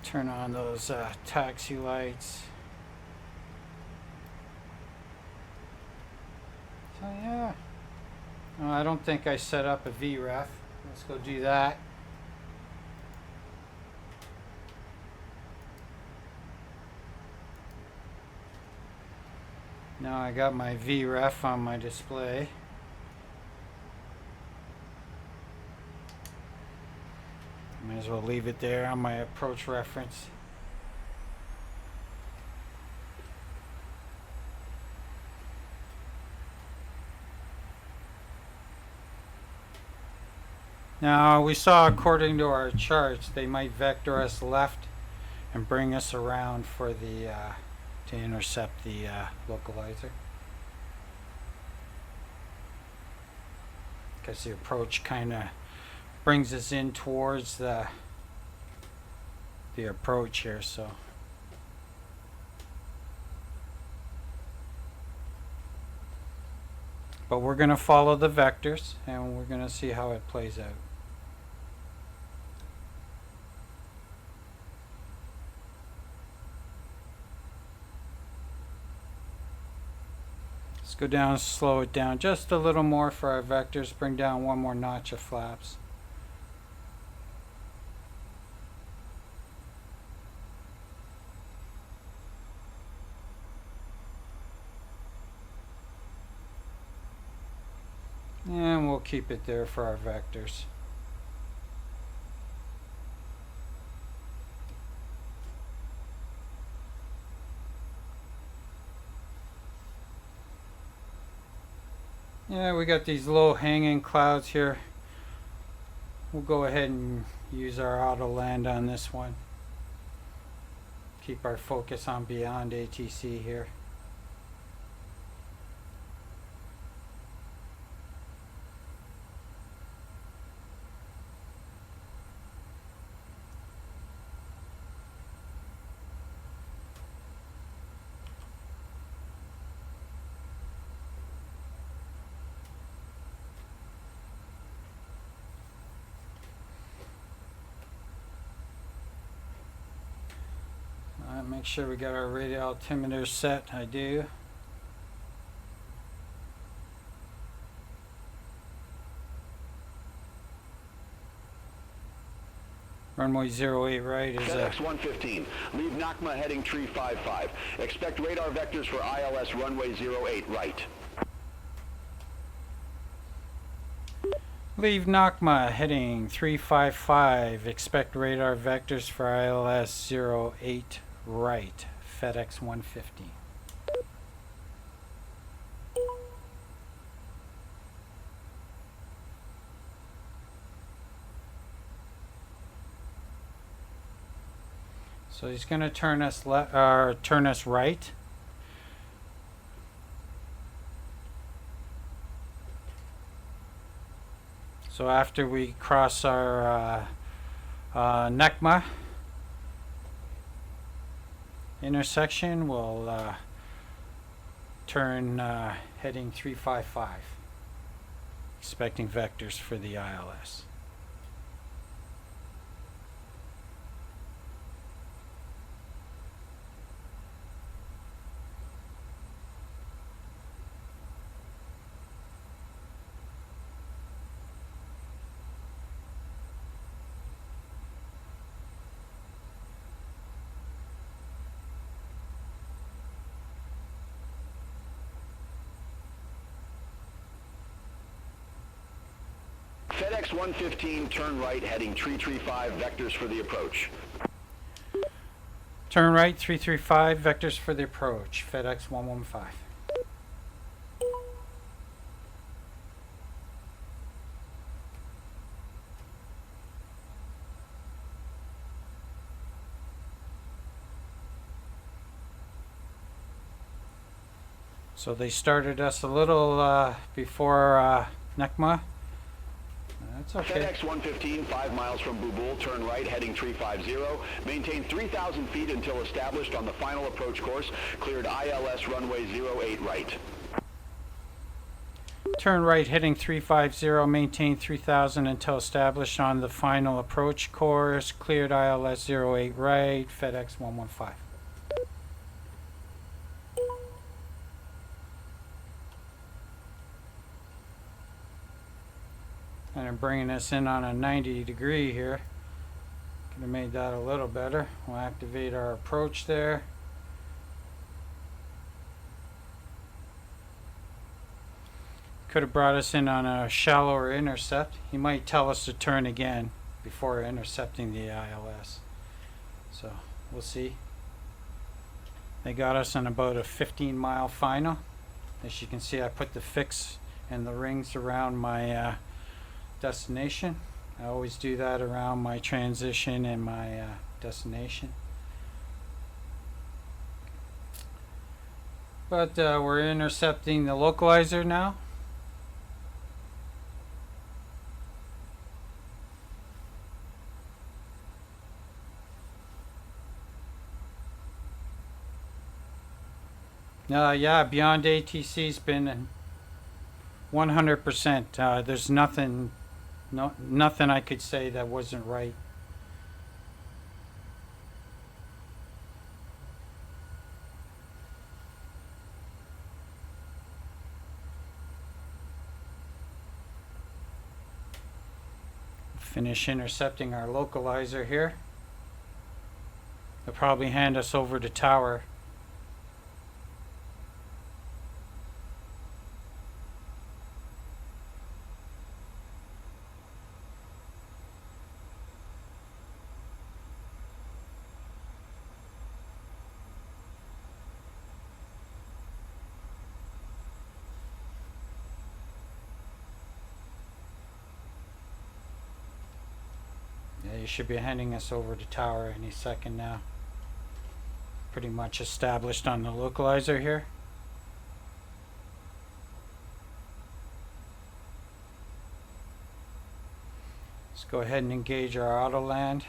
Turn on those taxi lights. So yeah, I don't think I set up a VREF. Let's go do that. Now I got my VREF on my display. Might as well leave it there on my approach reference. Now we saw, according to our charts, they might vector us left and bring us around for the to intercept the localizer, because the approach kind of brings us in towards the approach here. So but we're going to follow the vectors and we're going to see how it plays out. Let's go down, slow it down just a little more for our vectors, bring down one more notch of flaps. And we'll keep it there for our vectors. Yeah, we got these low hanging clouds here. We'll go ahead and use our auto land on this one. Keep our focus on BeyondAtc here. Make sure we got our radial altimeter set. I do. Runway 08 right is FedEx 115. Leave NACMA heading tree 55. Expect radar vectors for ILS runway 08 right. Leave NACMA heading 355. Expect radar vectors for ILS 08 right. FedEx 115. So he's going to turn us turn us right. So after we cross our NACMA intersection, we'll turn heading 355, expecting vectors for the ILS. FedEx 115, turn right, heading 335, vectors for the approach. Turn right, 335, vectors for the approach, FedEx 115. So they started us a little before NECMA. That's okay. FedEx 115, 5 miles from Bubul, turn right, heading 350. Maintain 3,000 feet until established on the final approach course. Cleared ILS runway 08 right. Turn right, heading 350, maintain 3,000 until established on the final approach course. Cleared ILS 08 right, FedEx 115. And I'm bringing us in on a 90 degree here. Could have made that a little better. We'll activate our approach there. Could have brought us in on a shallower intercept. He might tell us to turn again before intercepting the ILS. So we'll see. They got us on about a 15-mile final. As you can see, I put the fix and the rings around my destination. I always do that around my transition and my destination. But we're intercepting the localizer now. Yeah, BeyondAtc's been 100%. There's nothing I could say that wasn't right. Finish intercepting our localizer here. They'll probably hand us over to tower. You should be handing us over to tower any second now. Pretty much established on the localizer here. Let's go ahead and engage our auto land.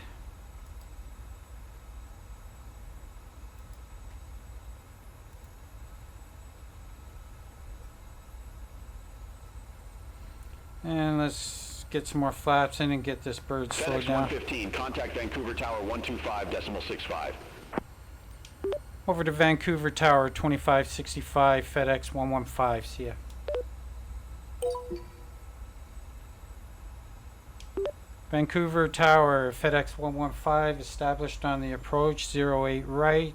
And let's get some more flaps in and get this bird slowed down. FedEx 115, contact Vancouver Tower 125.65. Over to Vancouver Tower 2565, FedEx 115. See ya. Vancouver Tower, FedEx 115, established on the approach 08 right.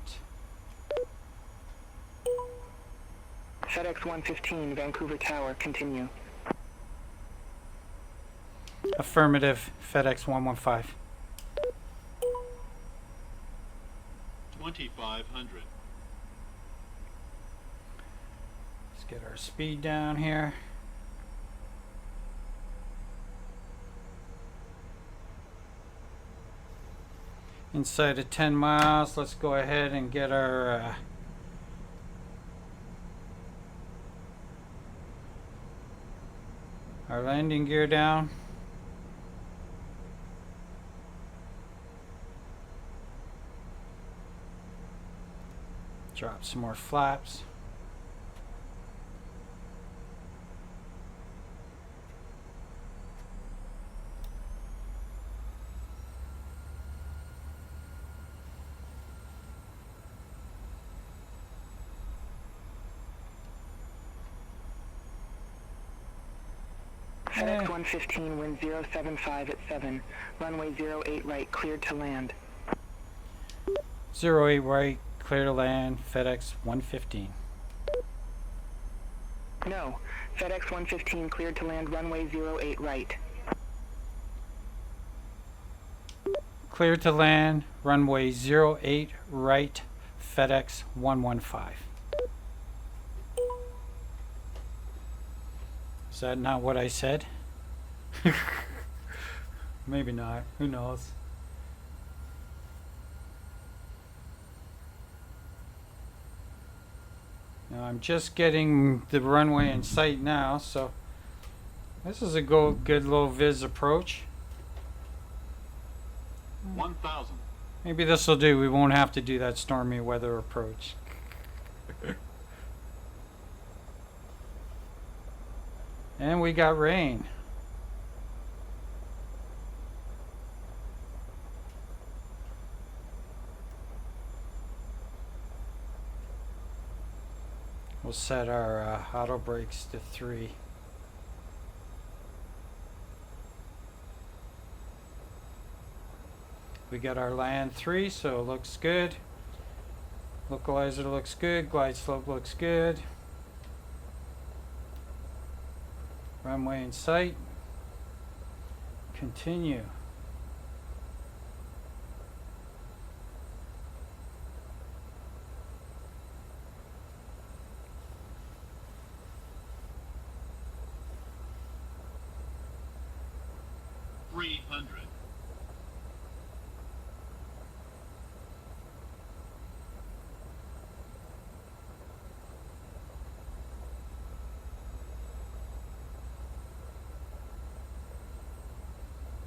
FedEx 115, Vancouver Tower, continue. Affirmative, FedEx 115. 2500. Let's get our speed down here. Inside of 10 miles, let's go ahead and get our landing gear down. Drop some more flaps. FedEx 115, wind 075 at 7, runway 08 right, cleared to land. 08 right, clear to land, FedEx 115. No, FedEx 115 cleared to land runway 08 right. Clear to land, runway 08 right, FedEx 115. Is that not what I said? Maybe not. Who knows? Now I'm just getting the runway in sight now, so this is a good low vis approach. 1,000. Maybe this will do. We won't have to do that stormy weather approach. And we got rain. We'll set our auto brakes to 3. We got our land 3, so it looks good. Localizer looks good. Glide slope looks good. Runway in sight. Continue.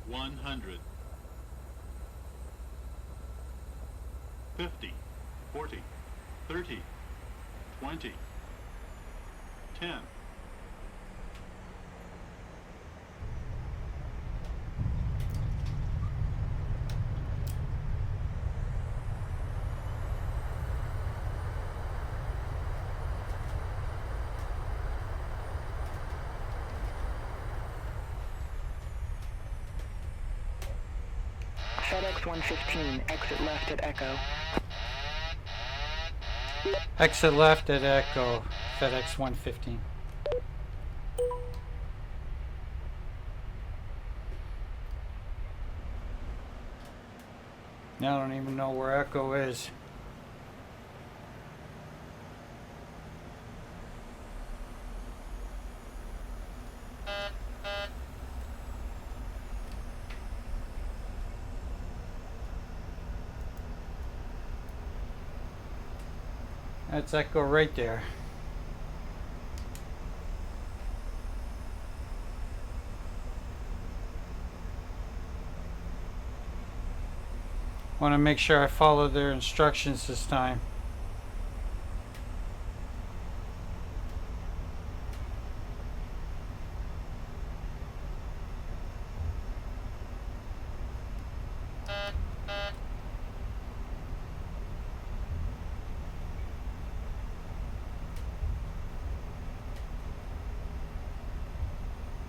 One hundred. 50, 40, 30, 20, 10. FedEx 115, exit left at Echo. Exit left at Echo, FedEx 115. Now I don't even know where Echo is. That's Echo right there. Want to make sure I follow their instructions this time.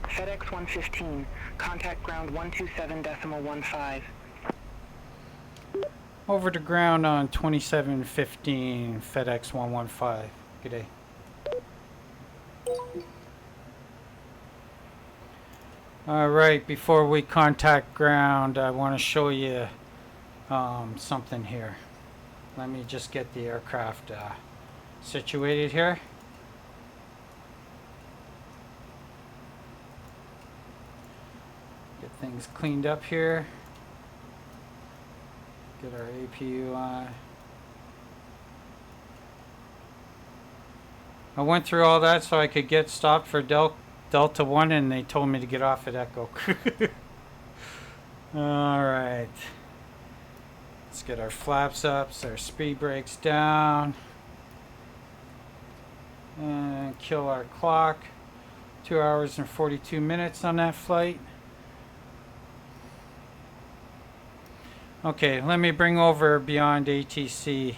FedEx 115, contact ground 127.15. Over to ground on 2715, FedEx 115. Good day. Alright, before we contact ground, I want to show you something here. Let me just get the aircraft situated here. Get things cleaned up here. Get our APU on. I went through all that so I could get stopped for Delta 1 and they told me to get off at Echo. Alright. Let's get our flaps up, our speed brakes down. And kill our clock. 2 hours and 42 minutes on that flight. Okay, let me bring over BeyondAtc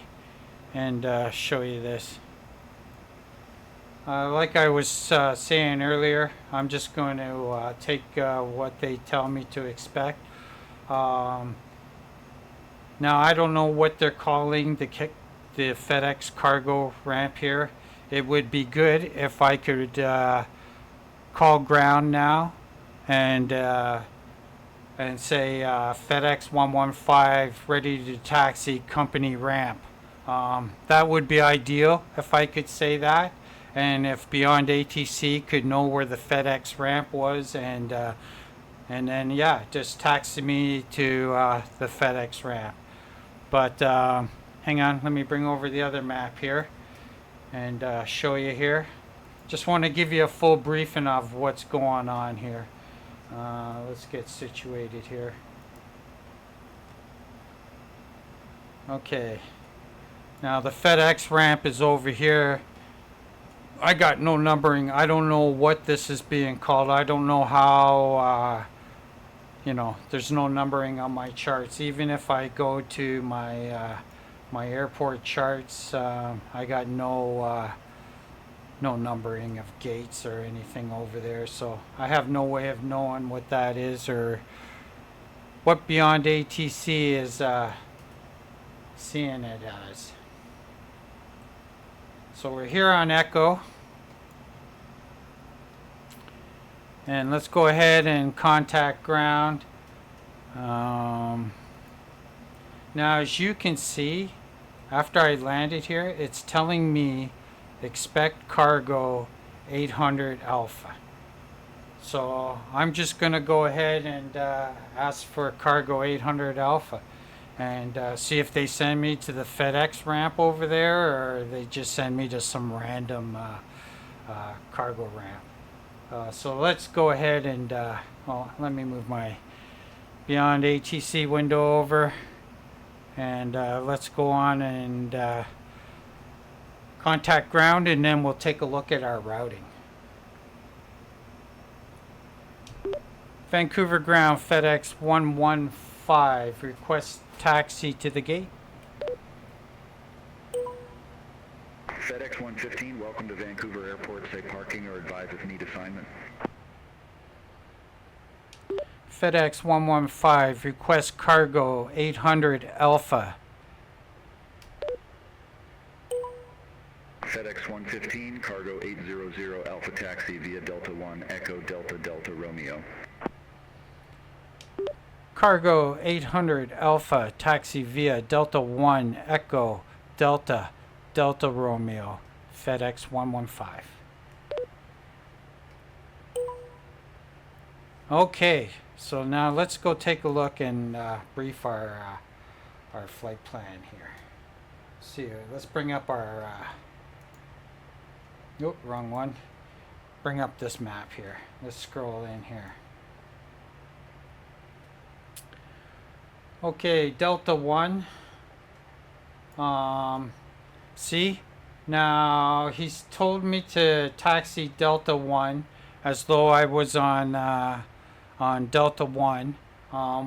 and show you this. Like I was saying earlier, I'm just going to take what they tell me to expect. Now I don't know what they're calling the FedEx cargo ramp here. It would be good if I could call ground now and and say FedEx 115 ready to taxi company ramp. That would be ideal if I could say that, and if BeyondAtc could know where the FedEx ramp was, and then yeah, just taxi me to the FedEx ramp. But hang on, let me bring over the other map here and show you here. Just want to give you a full briefing of what's going on here. Let's get situated here. Okay, now the FedEx ramp is over here. I got no numbering. I don't know what this is being called. I don't know how, you know, there's no numbering on my charts. Even if I go to my my airport charts, I got no numbering of gates or anything over there, so I have no way of knowing what that is or what BeyondAtc is seeing it as. So we're here on Echo, and let's go ahead and contact ground. Now, as you can see, after I landed here, it's telling me expect cargo 800 alpha. So I'm just going to go ahead and ask for cargo 800 alpha and see if they send me to the FedEx ramp over there, or they just send me to some random cargo ramp. So let's go ahead and well, let me move my BeyondAtc window over, and let's go on and contact ground, and then we'll take a look at our routing. Vancouver ground, FedEx 115, request taxi to the gate. FedEx 115, welcome to Vancouver Airport. Say parking or advise if need assignment. FedEx 115, request cargo 800 alpha. FedEx 115, cargo 800 Alpha Taxi via Delta 1 Echo Delta Delta Romeo. Cargo 800 Alpha Taxi via Delta 1 Echo Delta Delta Romeo, FedEx 115. Okay, so now let's go take a look and brief our flight plan here. See, let's bring up our nope, wrong one. Bring up this map here. Let's scroll in here. Okay, Delta 1. See? Now, he's told me to taxi Delta 1 as though I was on Delta 1,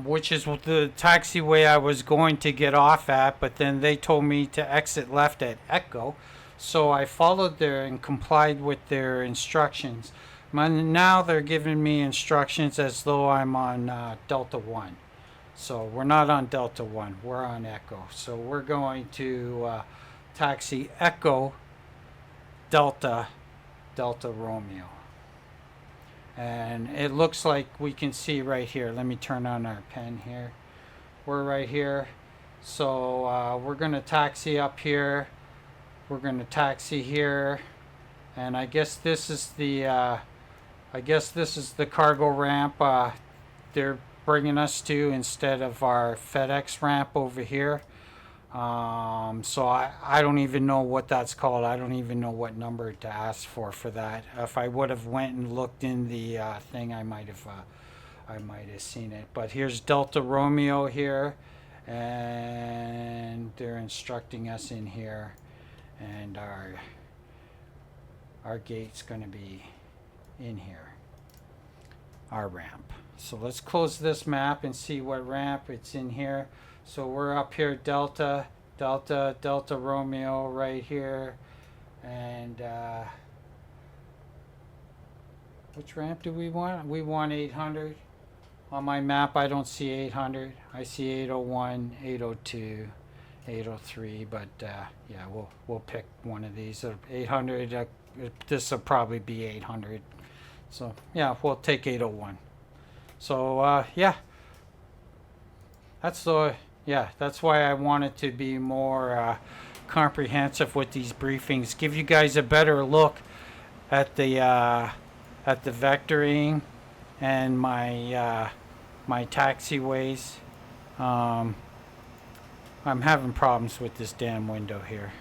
which is the taxiway I was going to get off at, but then they told me to exit left at Echo. So I followed and complied with their instructions. Now they're giving me instructions as though I'm on Delta 1. So we're not on Delta 1, we're on Echo. So we're going to taxi Echo Delta Delta Romeo. And it looks like we can see right here. Let me turn on our pen here. We're right here. So we're going to taxi up here. We're going to taxi here, and I guess this is the cargo ramp they're bringing us to instead of our FedEx ramp over here. So I don't even know what that's called. I don't even know what number to ask for that. If I would have went and looked in the thing, I might have seen it. But here's Delta Romeo here, and they're instructing us in here. And our gate's going to be in here, our ramp. So let's close this map and see what ramp it's in here. So we're up here, Delta Romeo right here. And which ramp do we want? We want 800. On my map, I don't see 800. I see 801, 802. 803, but yeah, we'll pick one of these. 800. This will probably be 800. So yeah, we'll take 801. So yeah, that's why I wanted to be more comprehensive with these briefings. Give you guys a better look at the vectoring and my taxiways. I'm having problems with this damn window here.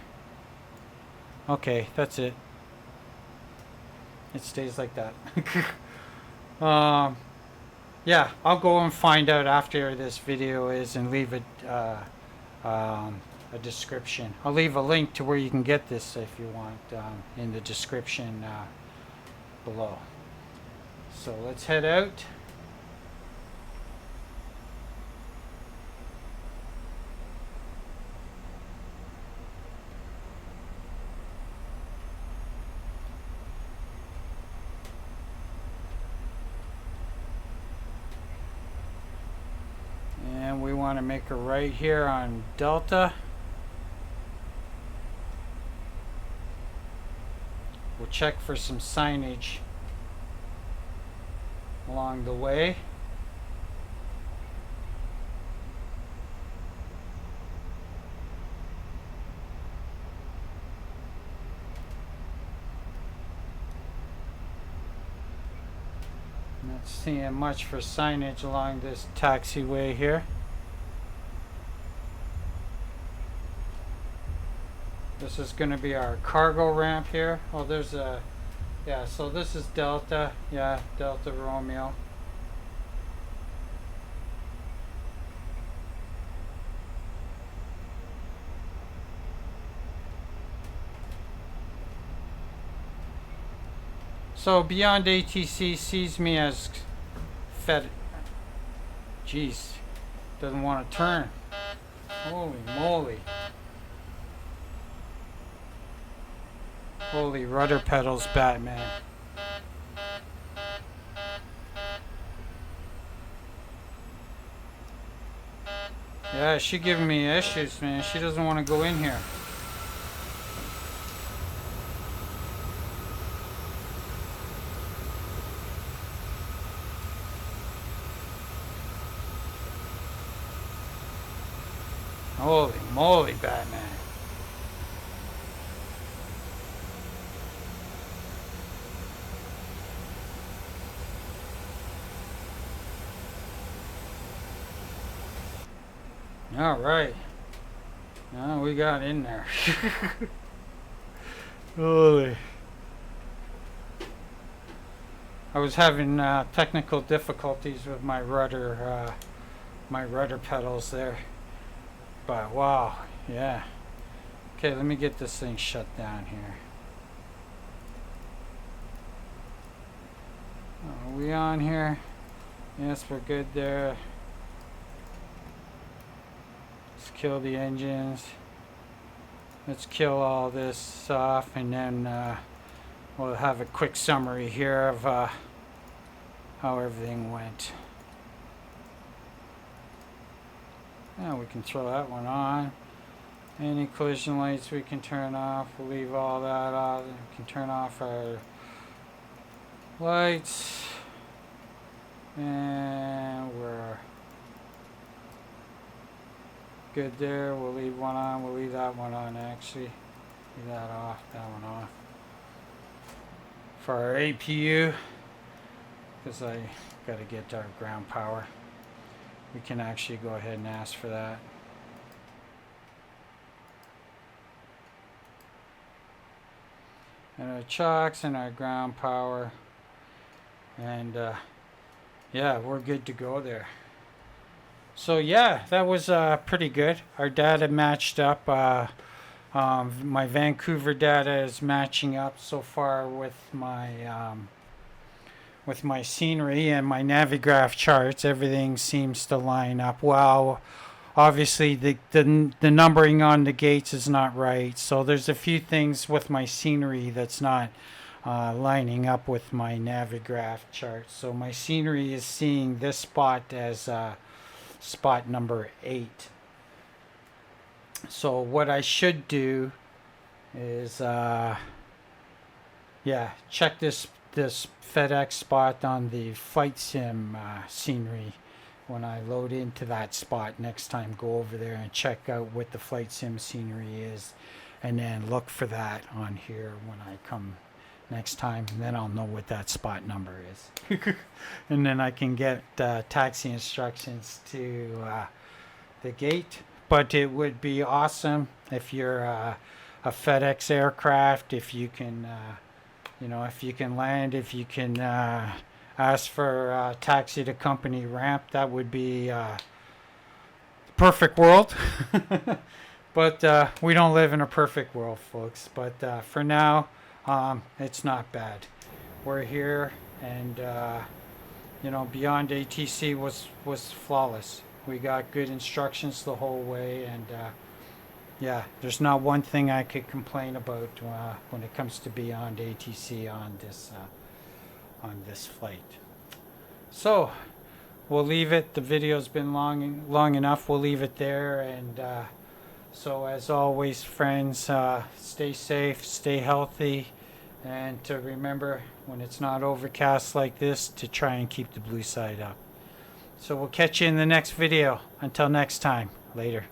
Okay, that's it. It stays like that. Yeah, I'll go and find out after this video is and leave a description. I'll leave a link to where you can get this if you want in the description below. So let's head out. And we want to make a right here on Delta. We'll check for some signage along the way. Not seeing much for signage along this taxiway here. This is going to be our cargo ramp here. Oh, there's a, yeah, so this is Delta. Yeah, Delta Romeo. So BeyondAtc sees me as fed. Jeez, doesn't want to turn. Holy moly. Holy rudder pedals, Batman. Yeah, she giving me issues, man. She doesn't want to go in here. Holy moly, Batman. All right. Now we got in there. Holy. I was having technical difficulties with my rudder pedals there. But wow, yeah. Okay, let me get this thing shut down here. Are we on here? Yes, we're good there. Let's kill the engines. Let's kill all this off, and then we'll have a quick summary here of how everything went. Now we can throw that one on. Any collision lights we can turn off. We'll leave all that off. We can turn off our lights. And we're good there. We'll leave one on. We'll leave that one on actually. Leave that off. That one off. For our APU, because I got to get our ground power. We can actually go ahead and ask for that. And our chocks and our ground power. And yeah, we're good to go there. So yeah, that was pretty good. Our data matched up. My Vancouver data is matching up so far with my scenery and my Navigraph charts. Everything seems to line up well. Obviously the numbering on the gates is not right, so there's a few things with my scenery that's not lining up with my Navigraph chart. So my scenery is seeing this spot as spot number 8. So what I should do is check this FedEx spot on the flight sim scenery when I load into that spot next time, go over there and check out what the flight sim scenery is, and then look for that on here when I come next time, and then I'll know what that spot number is. And then I can get taxi instructions to the gate. But it would be awesome if you're a FedEx aircraft, if you can, you know, if you can land, if you can ask for taxi to company ramp, that would be perfect world. But we don't live in a perfect world, folks. But for now, it's not bad. We're here, and you know, BeyondAtc was flawless. We got good instructions the whole way, and yeah, there's not one thing I could complain about when it comes to BeyondAtc on this flight. So we'll leave it. The video's been long enough. We'll leave it there, and so as always, friends, stay safe, stay healthy, and to remember, when it's not overcast like this, to try and keep the blue side up. So we'll catch you in the next video. Until next time, later.